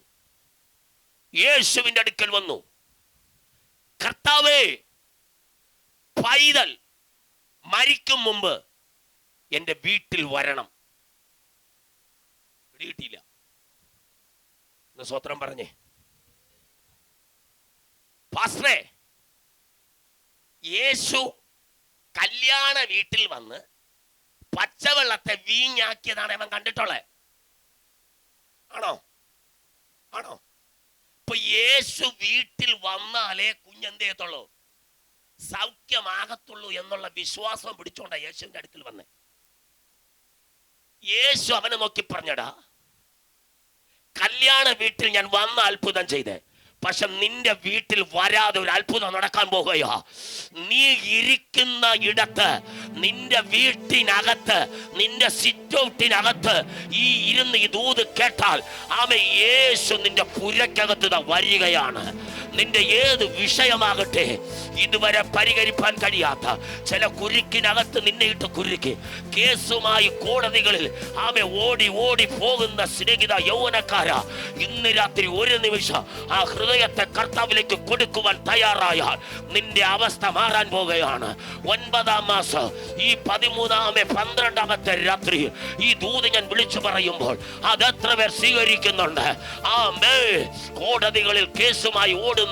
യേശുവിന്റെ അടുക്കൽ വന്നു, കർത്താവേ, പൈതൽ മരിക്കും മുമ്പ് എന്റെ വീട്ടിൽ വരണം. കിട്ടിയില്ല. സ്വത്രം പറഞ്ഞേ. പാസ്റ്ററേ, യേശു കല്യാണ വീട്ടിൽ വന്ന് പച്ചവെള്ളത്തെ വീഞ്ഞാക്കിയതാണ് അവൻ കണ്ടിട്ടുള്ളത്. ആണോ? ആണോ? ഇപ്പൊ യേശു വീട്ടിൽ വന്നാലേ കുഞ്ഞെന്ത് ചെയ്യത്തുള്ളൂ, സൗഖ്യമാകത്തുള്ളൂ എന്നുള്ള വിശ്വാസം പിടിച്ചോണ്ടാ യേശുവിന്റെ അടുക്കൽ വന്നേ. യേശു അവനെ നോക്കി പറഞ്ഞടാ, കല്യാണ വീട്ടിൽ ഞാൻ വന്ന അത്ഭുതം ചെയ്തേ, പക്ഷെ നിന്റെ വീട്ടിൽ വരാതെ ഒരു അത്ഭുതം നടക്കാൻ പോകുകയോ. നീ ഇരിക്കുന്ന ഇടത്ത്, നിന്റെ വീട്ടിനകത്ത്, നിന്റെ സിറ്റ് ഔട്ടിനകത്ത് ഈ ഇരുന്ന് ഈ ദൂത് കേട്ടാൽ ആമേ യേശു നിന്റെ പുരക്കകത്ത് വരികയാണ്. നിന്റെ ഏത് വിഷയമാകട്ടെ, ഇതുവരെ പരിഹരിക്കാൻ കഴിയാത്ത ചില കുരുക്കിനകത്ത് നിന്നെ ഇട്ട് കുരുക്കി കേസുമായി കോടതികളിൽ ആമെ ഓടി ഓടി പോകുന്ന സ്നേഹിത യൗവനക്കാര, ഇന്ന് രാത്രി ഒരു നിമിഷം ആ ഹൃദയത്തെ കർത്താവിലേക്ക് കൊടുക്കുവാൻ തയ്യാറായാൽ നിന്റെ അവസ്ഥ മാറാൻ പോകുകയാണ്. 9-ാം മാസം ഈ 13-ാമത്തെ 12-ാമത്തെ രാത്രി ഈ ദൂത് ഞാൻ വിളിച്ചു പറയുമ്പോൾ അതെത്ര പേർ സ്വീകരിക്കുന്നുണ്ട്? ആമേൻ. കോടതികളിൽ കേസുമായി ഓടുന്ന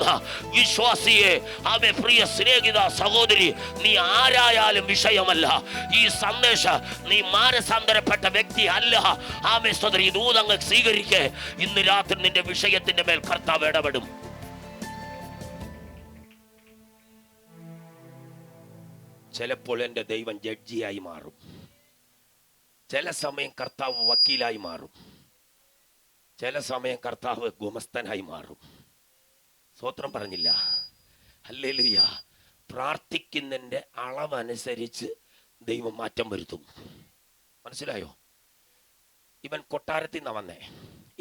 വിശ്വാസിയെ, ആമേ, പ്രിയ സ്നേഹിത സഹോദരി, നീ ആരായാലും വിഷയമല്ല. ഈ സന്ദേശം നീ മാനസാന്തരപ്പെട്ട വ്യക്തി അല്ല. ആമേ സഹോദരി, ദൂതങ്ങൾ സ്വീകരിക്കേ. ഇന്ന് രാത്രി നിന്റെ വിഷയത്തിന്റെ മേൽ കർത്താവ് ഇടപെടും. ചിലപ്പോൾ എൻ്റെ ദൈവം ജഡ്ജിയായി മാറും, ചില സമയം കർത്താവ് വക്കീലായി മാറും, ചില സമയം കർത്താവ് ഗുമസ്തനായി മാറും. സ്തോത്രം പറഞ്ഞില്ല? ഹല്ലേലൂയ. പ്രാർത്ഥിക്കുന്നതിൻ്റെ അളവനുസരിച്ച് ദൈവം മാറ്റം വരുത്തും. മനസ്സിലായോ? ഇവൻ കൊട്ടാരത്തിൽ നിന്നാണ് വന്നേ.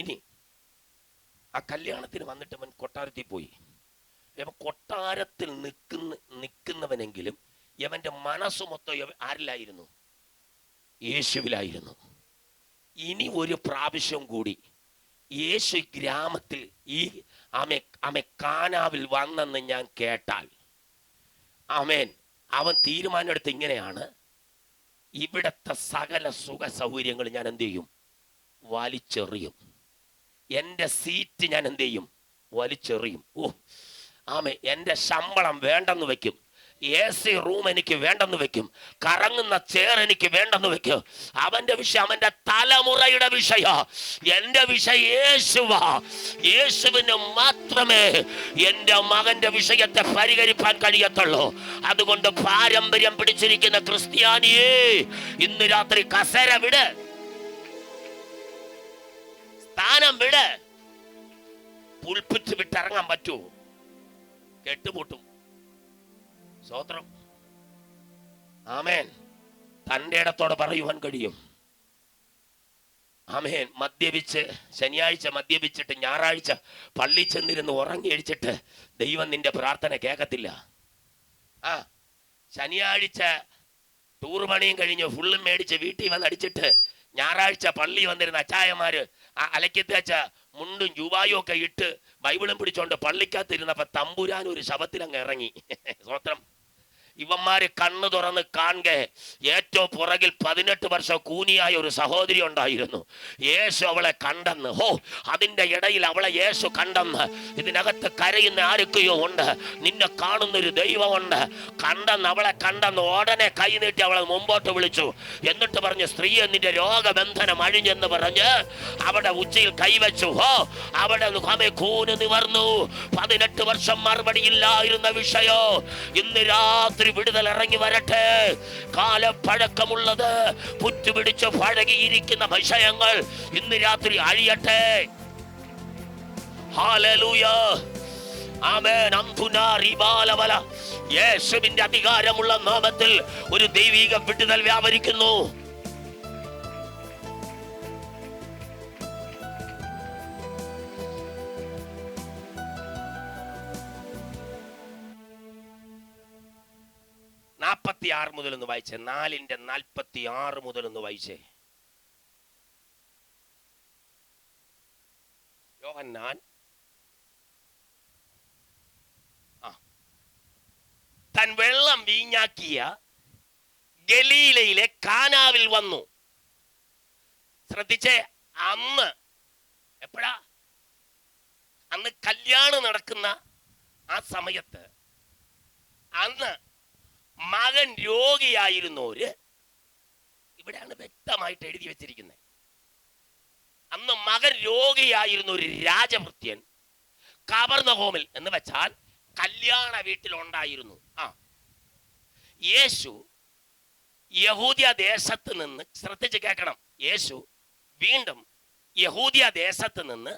ഇനി ആ കല്യാണത്തിന് വന്നിട്ട് അവൻ കൊട്ടാരത്തിൽ പോയി. ഇവൻ കൊട്ടാരത്തിൽ നിൽക്കുന്നവനെങ്കിലും ഇവന്റെ മനസ്സ് മൊത്തം ആരിലായിരുന്നു? യേശുവിലായിരുന്നു. ഇനി ഒരു പ്രാവശ്യം കൂടി യേശു ഗ്രാമത്തിൽ ഈ ആമേ കാനാവിൽ വന്നെന്ന് ഞാൻ കേട്ടാൽ, ആമേൻ, അവൻ തീരുമാനമെടുത്ത് ഇങ്ങനെയാണ്, ഇവിടത്തെ സകല സുഖ സൗകര്യങ്ങൾ ഞാൻ എന്ത് ചെയ്യും? വലിച്ചെറിയും. എൻ്റെ സീറ്റ് ഞാൻ എന്ത് ചെയ്യും? വലിച്ചെറിയും. ആമേ, എൻ്റെ ശമ്പളം വേണ്ടെന്ന് വെക്കും, AC റൂം എനിക്ക് വേണ്ടെന്ന് വെക്കും, കറങ്ങുന്ന ചെയർ എനിക്ക് വേണ്ടെന്ന് വെക്കും. അവന്റെ വിഷയം അവന്റെ തലമുറയുടെ വിഷയ. എന്റെ വിഷയം യേശുവാ. യേശുവിന് മാത്രമേ എൻ്റെ മകന്റെ വിഷയത്തെ പരിഹരിക്കാൻ കഴിയത്തുള്ളൂ. അതുകൊണ്ട് പാരമ്പര്യം പിടിച്ചിരിക്കുന്ന ക്രിസ്ത്യാനിയെ, ഇന്ന് രാത്രി കസേര വിട്, സ്ഥാനം വിട്. പുൽപ്പിറ്റ് വിട്ടിറങ്ങാൻ പറ്റൂ? കെട്ടുപൊട്ടും. സ്തോത്രം. ആമേൻ. തൻ്റെ ഇടത്തോടെ പറയുവാൻ കഴിയും. ആമേൻ. മദ്യപിച്ച് ശനിയാഴ്ച മദ്യപിച്ചിട്ട് ഞായറാഴ്ച പള്ളി ചെന്നിരുന്ന് ഉറങ്ങി എഴിച്ചിട്ട് ദൈവം നിന്റെ പ്രാർത്ഥന കേൾക്കത്തില്ല. ശനിയാഴ്ച ടൂർ പണിയും കഴിഞ്ഞ് ഫുള്ളും മേടിച്ച് വീട്ടിൽ വന്ന് അടിച്ചിട്ട് ഞായറാഴ്ച പള്ളി വന്നിരുന്ന അച്ചായന്മാര് അലക്കത്ത് വെച്ച മുണ്ടും ജൂബായും ഒക്കെ ഇട്ട് ബൈബിളും പിടിച്ചോണ്ട് പള്ളിക്കകത്തിരുന്നപ്പോ തമ്പുരാൻ ഒരു ശവത്തിൽ അങ്ങ് ഇറങ്ങി. സ്വത്രം. ഇവന്മാര് കണ്ണു തുറന്ന് കാണെ ഏറ്റവും പുറകിൽ 18 വർഷം കൂനിയായ ഒരു സഹോദരി ഉണ്ടായിരുന്നു. യേശു അവളെ കണ്ടെന്ന്. അതിൻ്റെ ഇടയിൽ അവളെ യേശു കണ്ടെന്ന്. ഇതിനകത്ത് കരയുന്ന ആരൊക്കെയോ ഉണ്ട്. നിന്നെ കാണുന്നൊരു ദൈവമുണ്ട്. കണ്ടെന്ന്, അവളെ കണ്ടെന്ന്. ഉടനെ കൈ നീട്ടി അവളെ മുമ്പോട്ട് വിളിച്ചു. എന്നിട്ട് പറഞ്ഞു, സ്ത്രീയെ, നിന്റെ രോഗബന്ധനം അഴിഞ്ഞെന്ന് പറഞ്ഞ് അവിടെ ഉച്ചയിൽ കൈവച്ചു. അവിടെ കൂന് നിവർന്നു. 18 വർഷം മറുപടിയില്ലായിരുന്ന വിഷയോ ഇന്ന് രാത്രി വിടുതൽ ഇറങ്ങി വരട്ടെ. കാലപ്പഴക്കമുള്ളത്, പുറ്റുപിടിച്ച് പഴകിയിരിക്കുന്ന വിഷയങ്ങൾ ഇന്ന് രാത്രി അഴിയട്ടെ. ഹല്ലേലൂയ, ആമേൻ. യേശുവിന്റെ അധികാരമുള്ള നാമത്തിൽ ഒരു ദൈവിക വിടുതൽ വ്യാപരിക്കുന്നു. മുതൽ ഒന്ന് വായിച്ചേ. 4:46 മുതൽ ഒന്ന് വായിച്ചേ. യോഹന്നാൻ തൻ വെള്ളം വീഞ്ഞാക്കിയ ഗലീലയിലെ കാനാവിൽ വന്നു. ശ്രദ്ധിച്ചേ, അന്ന് എപ്പോഴാ? അന്ന് കല്യാണം നടക്കുന്ന ആ സമയത്ത്, അന്ന് മകൻ രോഗിയായിരുന്നോര്, ഇവിടെയാണ് വ്യക്തമായിട്ട് എഴുതി വെച്ചിരിക്കുന്നത്. അന്ന് മകൻ രോഗിയായിരുന്ന ഒരു രാജഭൃത്യൻ കവർന്നഹോമിൽ എന്ന് വെച്ചാൽ കല്യാണ വീട്ടിലുണ്ടായിരുന്നു. യേശു യഹൂദ്യ ദേശത്ത് നിന്ന്, ശ്രദ്ധിച്ച് കേൾക്കണം, യേശു വീണ്ടും യഹൂദ്യ ദേശത്ത് നിന്ന്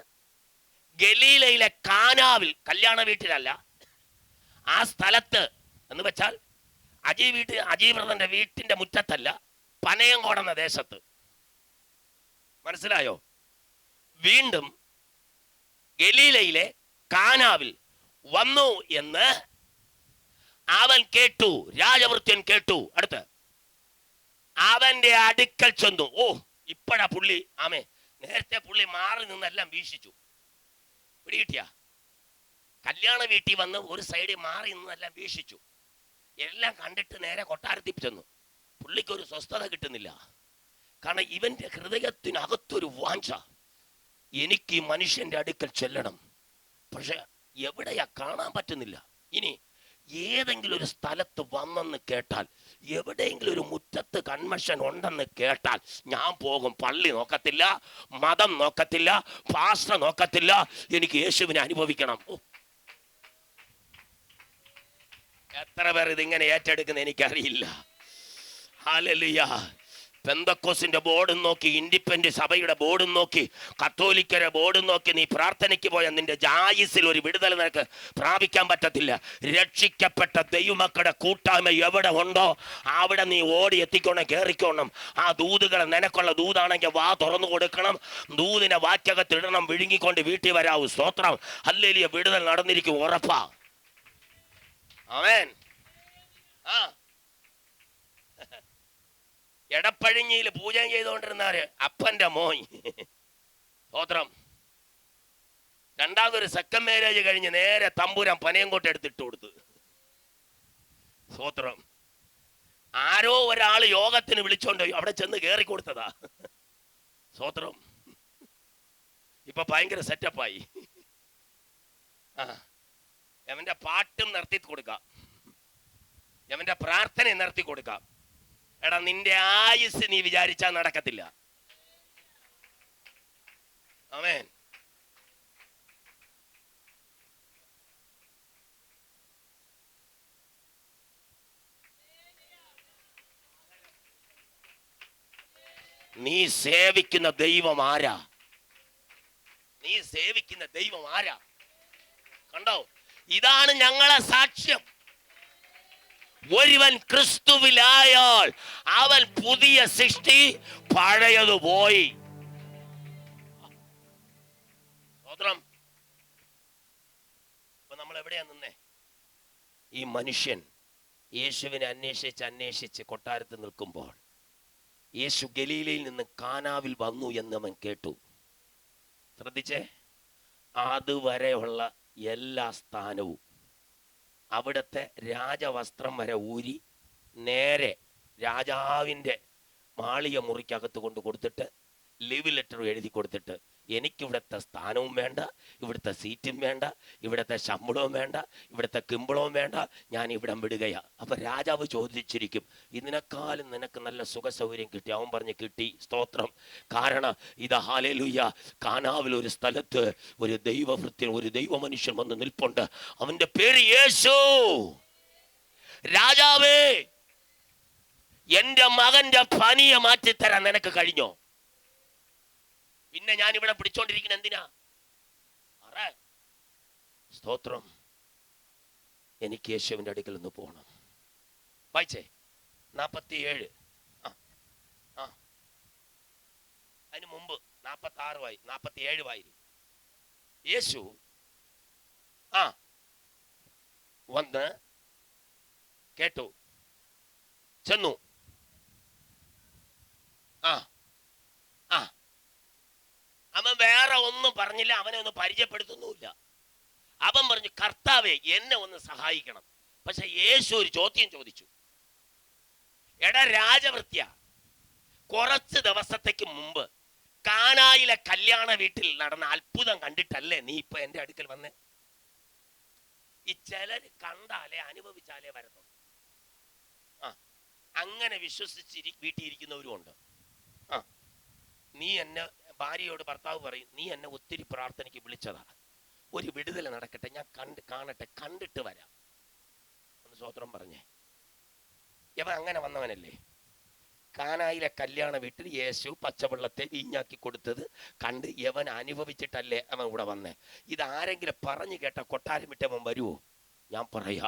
ഗലീലയിലെ കാനാവിൽ, കല്യാണ വീട്ടിലല്ല, ആ സ്ഥലത്ത് എന്ന് വെച്ചാൽ അജീവ്രതന്റെ വീട്ടിന്റെ മുറ്റത്തല്ല, പനയങ്കോടെന്ന ദേശത്ത്. മനസ്സിലായോ? വീണ്ടും ഗലീലയിലെ കാനാവിൽ വന്നു എന്ന് അവൻ കേട്ടു, രാജഭൃത്യൻ കേട്ടു. അടുത്ത് അവന്റെ അടുക്കൽ ചെന്നു. ഇപ്പഴാ പുള്ളി, നേരത്തെ പുള്ളി മാറി നിന്നെല്ലാം വീക്ഷിച്ചു. പിടികിട്ടിയ? കല്യാണ വീട്ടിൽ വന്ന് ഒരു സൈഡിൽ മാറി നിന്നെല്ലാം വീക്ഷിച്ചു. എല്ലാം കണ്ടിട്ട് നേരെ കൊട്ടാരത്തിൽ ചെന്നു. പുള്ളിക്കൊരു സ്വസ്ഥത കിട്ടുന്നില്ല. കാരണം ഇവന്റെ ഹൃദയത്തിനകത്തൊരു വാഞ്ച, എനിക്ക് ഈ മനുഷ്യന്റെ അടുക്കൽ ചെല്ലണം. പക്ഷെ എവിടെയാ കാണാൻ പറ്റുന്നില്ല. ഇനി ഏതെങ്കിലും ഒരു സ്ഥലത്ത് വന്നെന്ന് കേട്ടാൽ, എവിടെയെങ്കിലും ഒരു മുറ്റത്ത് കൺവെൻഷൻ ഉണ്ടെന്ന് കേട്ടാൽ ഞാൻ പോകും. പള്ളി നോക്കത്തില്ല, മതം നോക്കത്തില്ല, പാസ്റ്റർ നോക്കത്തില്ല, എനിക്ക് യേശുവിനെ അനുഭവിക്കണം. എത്ര പേർ ഇതിങ്ങനെ ഏറ്റെടുക്കുന്ന എനിക്കറിയില്ല. ഹല്ലേലൂയ. പെന്തക്കോസിന്റെ ബോർഡും നോക്കി, ഇൻഡിപെൻഡന്റ് സഭയുടെ ബോർഡും നോക്കി, കത്തോലിക്കരുടെ ബോർഡും നോക്കി നീ പ്രാർത്ഥനയ്ക്ക് പോയാൽ നിന്റെ ജായിസിൽ ഒരു വിടുതൽ നിനക്ക് പ്രാപിക്കാൻ പറ്റത്തില്ല. രക്ഷിക്കപ്പെട്ട ദൈവമക്കളുടെ കൂട്ടായ്മ എവിടെ ഉണ്ടോ അവിടെ നീ ഓടി എത്തിക്കണം, കയറിക്കോണം. ആ ദൂതുകളെ, നിനക്കുള്ള ദൂതാണെങ്കിൽ വാ തുറന്നു കൊടുക്കണം, ദൂതിനെ വാക്യകത്തിടണം, വിഴുങ്ങിക്കൊണ്ട് വീട്ടിൽ വരാവൂ. സ്തോത്രം. ഹല്ലേലൂയ. വിടുതൽ നടന്നിരിക്കും, ഉറപ്പാ. ആമേൻ. എടപ്പഴിഞ്ഞിയിൽ പൂജ ചെയ്തുകൊണ്ടിരുന്നവര് അപ്പന്റെ മോൻ. സ്തോത്രം. രണ്ടാമതൊരു സെക്കൻഡ് മാരേജ് കഴിഞ്ഞ് നേരെ തമ്പുരാൻ പനയങ്കോട്ട് എടുത്തിട്ട് കൊടുത്തു. സ്തോത്രം. ആരോ ഒരാൾ യോഗത്തിന് വിളിച്ചോണ്ട് അവിടെ ചെന്ന് കയറി കൊടുത്തതാ. സ്തോത്രം. ഇപ്പൊ ഭയങ്കര സെറ്റപ്പായി. അവന്റെ പാട്ടും നിർത്തി കൊടുക്കാം, അവന്റെ പ്രാർത്ഥന നിർത്തി കൊടുക്കാം. എടാ, നിന്റെ ആയുസ് നീ വിചാരിച്ചാൽ നടക്കത്തില്ല. ആമേൻ. നീ സേവിക്കുന്ന ദൈവം ആരാ? നീ സേവിക്കുന്ന ദൈവം ആരാ? കണ്ടോ? ഇതാണ് ഞങ്ങളെ സാക്ഷ്യം. ഒരുവൻ ക്രിസ്തുവിലായാൽ അവൻ പുതിയ സൃഷ്ടി, പഴയത് പോയി. സ്തോത്രം. ഇപ്പൊ നമ്മൾ എവിടെയാ നിന്നേ? ഈ മനുഷ്യൻ യേശുവിനെ അന്വേഷിച്ച് കൊട്ടാരത്തിൽ നിൽക്കുമ്പോൾ യേശു ഗലീലയിൽ നിന്ന് കാനാവിൽ വന്നു എന്ന് അവൻ കേട്ടു. ശ്രദ്ധിച്ചേ, അതുവരെയുള്ള എല്ലാ സ്ഥാനവും അവിടുത്തെ രാജവസ്ത്രം വരെ ഊരി നേരെ രാജാവിൻ്റെ മാളിക മുറിക്കകത്ത് കൊണ്ട് കൊടുത്തിട്ട് ലീവ് ലെറ്റർ എഴുതി കൊടുത്തിട്ട് എനിക്കിവിടുത്തെ സ്ഥാനവും വേണ്ട, ഇവിടുത്തെ സീറ്റും വേണ്ട, ഇവിടുത്തെ ശമ്പളവും വേണ്ട, ഇവിടുത്തെ കിമ്പളവും വേണ്ട, ഞാൻ ഇവിടം വിടുകയാ. അപ്പൊ രാജാവ് ചോദിച്ചിരിക്കും, ഇതിനേക്കാളും നിനക്ക് നല്ല സുഖ സൗകര്യം കിട്ടി? അവൻ പറഞ്ഞ് കിട്ടി, സ്തോത്രം. കാരണം ഇത് ഹല്ലേലൂയ, കാനാവിൽ ഒരു സ്ഥലത്ത് ഒരു ദൈവവൃത്യൻ, ഒരു ദൈവ മനുഷ്യൻ വന്ന് നിൽപ്പുണ്ട്. അവന്റെ പേര് യേശു. രാജാവേ, എന്റെ മകന്റെ പനിയെ മാറ്റിത്തരാൻ നിനക്ക് കഴിഞ്ഞോ? പിന്നെ ഞാൻ ഇവിടെ പിടിച്ചോണ്ടിരിക്കുന്ന എന്തിനാ? സ്തോത്രം. എനിക്ക് യേശുവിന്റെ അടുക്കൽ നിന്ന് പോകണം. വായിച്ചേ 47. അതിന് മുമ്പ് 46 47 വായി. യേശു വന്ന് കേട്ടു, ചെന്നു. അവൻ വേറെ ഒന്നും പറഞ്ഞില്ല, അവനെ ഒന്ന് പരിചയപ്പെടുത്തുന്നുമില്ല. അവൻ പറഞ്ഞു, കർത്താവേ എന്നെ ഒന്ന് സഹായിക്കണം. പക്ഷെ യേശു ഒരു ചോദ്യം ചോദിച്ചു. എടാ രാജവൃത്യ, കുറച്ച് ദിവസത്തേക്ക് മുമ്പ് കാനായിലെ കല്യാണ വീട്ടിൽ നടന്ന അത്ഭുതം കണ്ടിട്ടല്ലേ നീ ഇപ്പൊ എന്റെ അടുക്കൽ വന്നേ? ഈ ചിലര് കണ്ടാലേ അനുഭവിച്ചാലേ വരത്തുള്ളൂ. അങ്ങനെ വിശ്വസിച്ച് വീട്ടിൽ ഇരിക്കുന്നവരും ഉണ്ട്. നീ എന്നെ, ഭാര്യയോട് ഭർത്താവ് പറയും, നീ എന്നെ ഒത്തിരി പ്രാർത്ഥനയ്ക്ക് വിളിച്ചതാ, ഒരു വിടുതൽ നടക്കട്ടെ, ഞാൻ കാണട്ടെ, കണ്ടിട്ട് വരാം. ഒന്ന് സ്വത്രം പറഞ്ഞേ. ഇവൻ അങ്ങനെ വന്നവനല്ലേ? കാനായിലെ കല്യാണ വീട്ടിൽ യേശു പച്ചവെള്ളത്തെ വീഞ്ഞാക്കി കൊടുത്തത് കണ്ട് യവൻ അനുഭവിച്ചിട്ടല്ലേ അവൻ ഇവിടെ വന്നേ? ഇതാരെങ്കിലും പറഞ്ഞു കേട്ട കൊട്ടാരം വിട്ടവൻ വരുവോ? ഞാൻ പറയാ,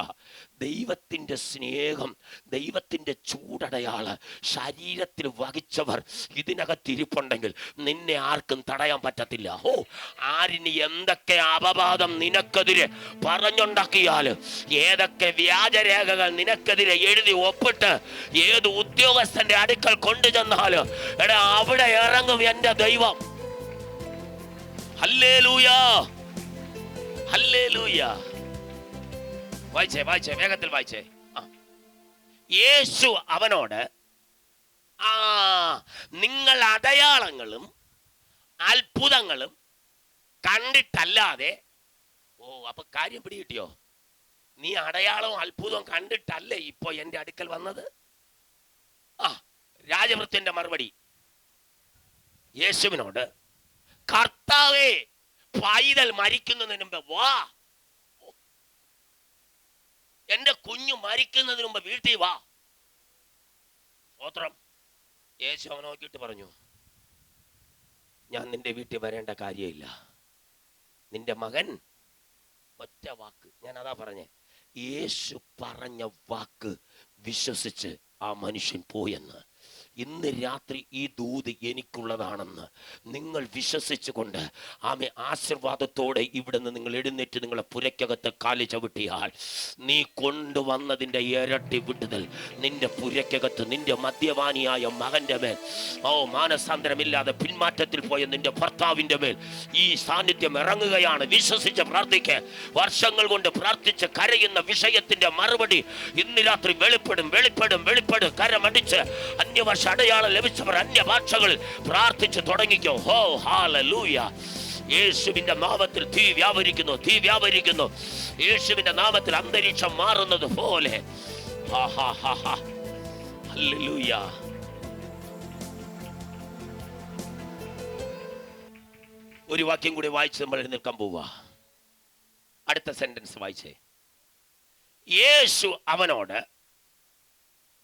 ദൈവത്തിന്റെ സ്നേഹം, ദൈവത്തിന്റെ ചൂടടയാള് ശരീരത്തിൽ വഹിച്ചവർ ഇതിനകത്തിരിപ്പുണ്ടെങ്കിൽ നിന്നെ ആർക്കും തടയാൻ പറ്റത്തില്ല. ആരിനി എന്തൊക്കെ അപവാദം നിനക്കെതിരെ പറഞ്ഞുണ്ടാക്കിയാല്, ഏതൊക്കെ വ്യാജരേഖകൾ നിനക്കെതിരെ എഴുതി ഒപ്പിട്ട് ഏത് ഉദ്യോഗസ്ഥന്റെ അടുക്കൽ കൊണ്ടുചെന്നാല്, എടാ അവിടെ ഇറങ്ങും എന്റെ ദൈവം. Hallelujah, hallelujah. വായിച്ചേ, വേഗത്തിൽ വായിച്ചേ. യേശു അവനോട്, നിങ്ങൾ അടയാളങ്ങളും അത്ഭുതങ്ങളും കണ്ടിട്ടല്ലാതെ, അപ്പൊ കാര്യം പിടികിട്ടിയോ? നീ അടയാളവും അത്ഭുതവും കണ്ടിട്ടല്ലേ ഇപ്പൊ എന്റെ അടുക്കൽ വന്നത്? രാജവൃത്യന്റെ മറുപടി യേശുവിനോട്, കർത്താവേ, പൈതൽ മരിക്കുന്നതിന് മുമ്പ് വാ, എന്റെ കുഞ്ഞു മരിക്കുന്നതിന് മുമ്പ് വീട്ടിൽ വാ. സ്തോത്രം. യേശു അവനെ നോക്കിയിട്ട് പറഞ്ഞു, ഞാൻ നിന്റെ വീട്ടിൽ വരേണ്ട കാര്യമില്ല. നിന്റെ മകൻ, ഒറ്റ വാക്ക്, ഞാൻ അതാ പറഞ്ഞേ, യേശു പറഞ്ഞ വാക്ക് വിശ്വസിച്ച് ആ മനുഷ്യൻ പോയെന്ന്. ഇന്ന് രാത്രി ഈ ദൂത് എനിക്കുള്ളതാണെന്ന് നിങ്ങൾ വിശ്വസിച്ചുകൊണ്ട് ആമേ ആശീർവാദത്തോടെ ഇവിടുന്ന് നിങ്ങൾ എഴുന്നേറ്റ് നിങ്ങളെ പുരയ്ക്കകത്ത് കാലി ചവിട്ടിയാൽ നീ കൊണ്ടുവന്നതിൻ്റെ ഇരട്ടി വിടുതൽ നിന്റെ പുരയ്ക്കകത്ത് നിന്റെ മദ്യപാനിയായ മകന്റെ മേൽ, മാനസാന്തരമില്ലാതെ പിന്മാറ്റത്തിൽ പോയ നിന്റെ ഭർത്താവിൻ്റെ മേൽ ഈ സാന്നിധ്യം ഇറങ്ങുകയാണ്. വിശ്വസിച്ച് പ്രാർത്ഥിക്ക്. വർഷങ്ങൾ കൊണ്ട് പ്രാർത്ഥിച്ച് കരയുന്ന വിഷയത്തിന്റെ മറുപടി ഇന്ന് രാത്രി വെളിപ്പെടും. കരമടിച്ച് അന്യഭാഷ അടയാളം ലഭിച്ചവർ അന്യഭാഷകളിൽ പ്രാർത്ഥിച്ചു തുടങ്ങിക്കോ. ഹല്ലേലൂയ. യേശുവിന്റെ നാമത്തിൽ തീ വ്യാപരിക്കുന്നു. യേശുവിന്റെ നാമത്തിൽ അന്തരീക്ഷം മാറുന്നത് പോലെ. ഹല്ലേലൂയ. ഒരു വാക്യം കൂടി വായിച്ച് നമ്മൾ എഴുന്നേൽക്കാൻ പോവുക. അടുത്ത സെന്റൻസ് വായിച്ചേ. യേശു അവനോട്,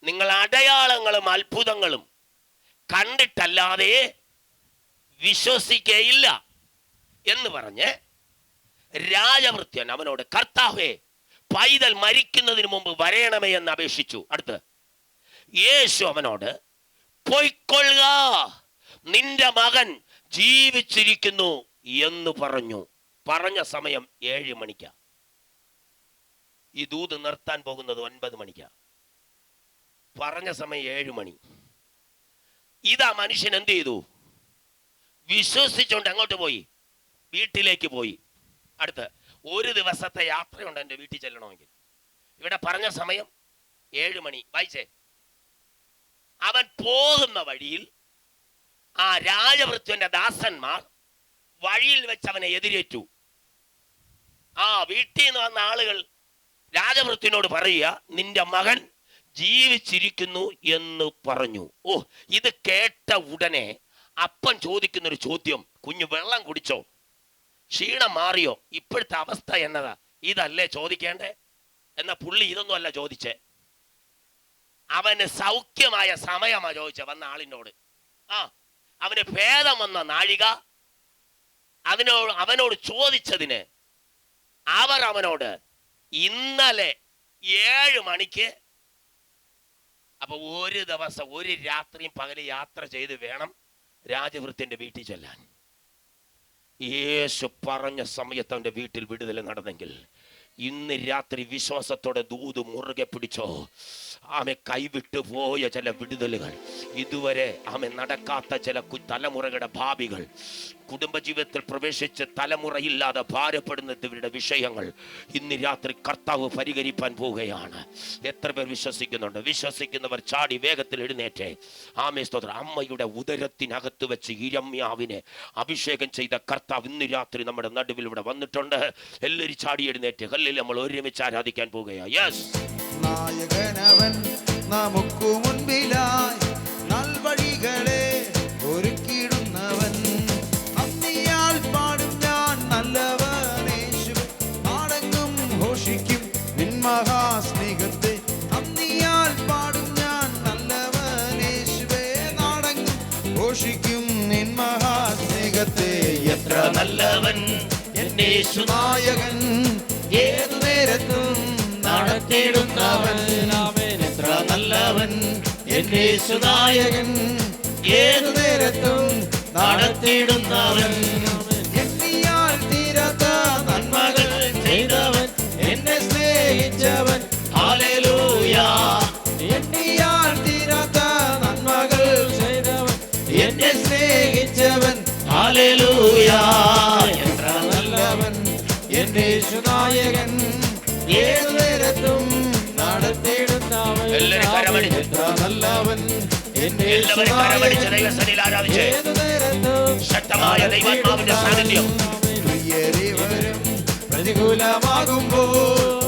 നിങ്ങൾ അടയാളങ്ങളും അത്ഭുതങ്ങളും കണ്ടിട്ടല്ലാതെ വിശ്വസിക്കയില്ല എന്ന് പറഞ്ഞ് രാജവൃത്യൻ അവനോട്, കർത്താവേ, പൈതൽ മരിക്കുന്നതിന് മുമ്പ് വരേണമേ എന്ന് അപേക്ഷിച്ചു. അടുത്ത് യേശു അവനോട്, പൊയ്ക്കൊള്ളുക, നിന്റെ മകൻ ജീവിച്ചിരിക്കുന്നു എന്ന് പറഞ്ഞു. പറഞ്ഞ സമയം 7 മണിക്കാ. ഈ ദൂത് നിർത്താൻ പോകുന്നത് 9 മണിക്കാ. പറഞ്ഞ സമയം 7 മണി. ഇതാ മനുഷ്യൻ എന്ത് ചെയ്തു? വിശ്വസിച്ചുകൊണ്ട് അങ്ങോട്ട് പോയി, വീട്ടിലേക്ക് പോയി. അടുത്ത് ഒരു ദിവസത്തെ യാത്രയുണ്ട് എൻ്റെ വീട്ടിൽ ചെല്ലണമെങ്കിൽ. ഇവിടെ പറഞ്ഞ സമയം 7 മണി. വായിച്ചേ. അവൻ പോകുന്ന വഴിയിൽ ആ രാജഭൃത്യന്റെ ദാസന്മാർ വഴിയിൽ വെച്ച് അവനെ എതിരേറ്റു. ആ വീട്ടിൽ നിന്ന് വന്ന ആളുകൾ രാജഭൃത്യനോട് പറയുക, നിന്റെ മകൻ ജീവിച്ചിരിക്കുന്നു എന്ന് പറഞ്ഞു. ഓ, ഇത് കേട്ട ഉടനെ അപ്പൻ ചോദിക്കുന്നൊരു ചോദ്യം, കുഞ്ഞു വെള്ളം കുടിച്ചോ, ക്ഷീണം മാറിയോ, ഇപ്പോഴത്തെ അവസ്ഥ എന്നതാ, ഇതല്ലേ ചോദിക്കേണ്ടേ? എന്ന പുള്ളി ഇതൊന്നും അല്ല ചോദിച്ചേ. അവന് സൗഖ്യമായ സമയമാ ചോദിച്ച വന്ന ആളിനോട്. അവന് ഭേദം വന്ന നാഴിക അവനോട് ചോദിച്ചതിന് അവർ അവനോട് ഇന്നലെ 7 മണിക്ക്. അപ്പൊ ഒരു ദിവസം ഒരു രാത്രിയും പകല് യാത്ര ചെയ്ത് വേണം രാജവൃത്യന്റെ വീട്ടിൽ ചെല്ലാൻ. യേശു പറഞ്ഞ സമയത്ത് അവന്റെ വീട്ടിൽ വിടുതൽ നടന്നെങ്കിൽ ഇന്ന് രാത്രി വിശ്വാസത്തോടെ ദൂത് മുറുകെ പിടിച്ചോ. ആമെ കൈവിട്ടു പോയ ചില വിടുതലുകൾ, ഇതുവരെ ആമെ നടക്കാത്ത ചില തലമുറകളുടെ ഭാവികൾ, കുടുംബജീവിതത്തിൽ പ്രവേശിച്ച് തലമുറയില്ലാതെ ഭാരപ്പെടുന്നവരുടെ വിഷയങ്ങൾ ഇന്ന് രാത്രി കർത്താവ് പരിഹരിപ്പാൻ പോവുകയാണ്. എത്ര പേർ വിശ്വസിക്കുന്നുണ്ട്? വിശ്വസിക്കുന്നവർ ചാടി വേഗത്തിൽ എഴുന്നേറ്റേ. ആമേ സ്തോത്രം. അമ്മയുടെ ഉദരത്തിനകത്ത് വെച്ച് ഇരമ്യാവിനെ അഭിഷേകം ചെയ്ത കർത്താവ് ഇന്ന് രാത്രി നമ്മുടെ നടുവിൽ ഇവിടെ വന്നിട്ടുണ്ട്. എല്ലാവരും ചാടി എഴുന്നേറ്റ് ഹല്ലേലൂയ നമ്മൾ ഒരുമിച്ച് ആരാധിക്കാൻ പോവുകയാണ്. യെസ്, നായകനവൻ നമുക്ക് മുൻപിലായി നൽവഴികളെ ഒരുക്കിടുന്നവൻ. നന്ദിയാൽ പാടും ഞാൻ നല്ലവനേശുവേ, നാടെങ്ങും ഘോഷിക്കും നിൻ മഹാസ്നേഹത്തെ. നന്ദിയാൽ പാടും ഞാൻ നല്ലവനേശുവേ, നാടെങ്ങും ഘോഷിക്കും നിൻ മഹാസ്നേഹത്തെ. എത്ര നല്ലവൻ യേശു നായകൻ, ഏതു നേരത്തും നടത്തിയിടുന്നവൻ. എത്ര നല്ലവൻ യേശു നായകൻ, ഏതു നേരത്തും നടത്തിയിടുന്നവൻ. എണ്ണിയാൽ തീരാത്ത നന്മകൾ ചെയ്തവൻ, എന്നെ സ്നേഹിച്ചവൻ. ഹല്ലേലൂയ. എണ്ണിയാൽ തീരാത്ത നന്മകൾ ചെയ്തവൻ, എന്നെ സ്നേഹിച്ചവൻ. ഹല്ലേലൂയ. എത്ര നല്ലവൻ യേശു നായകൻ, ഏതു നേരത്തും നടത്തിയിടുന്നവൻ. എത്ര നല്ലവൻ ശക്തമായ ദൈവാത്മാവിന്റെ സാന്നിധ്യം പ്രിയരെ വരും പ്രതികൂലമാകുമ്പോൾ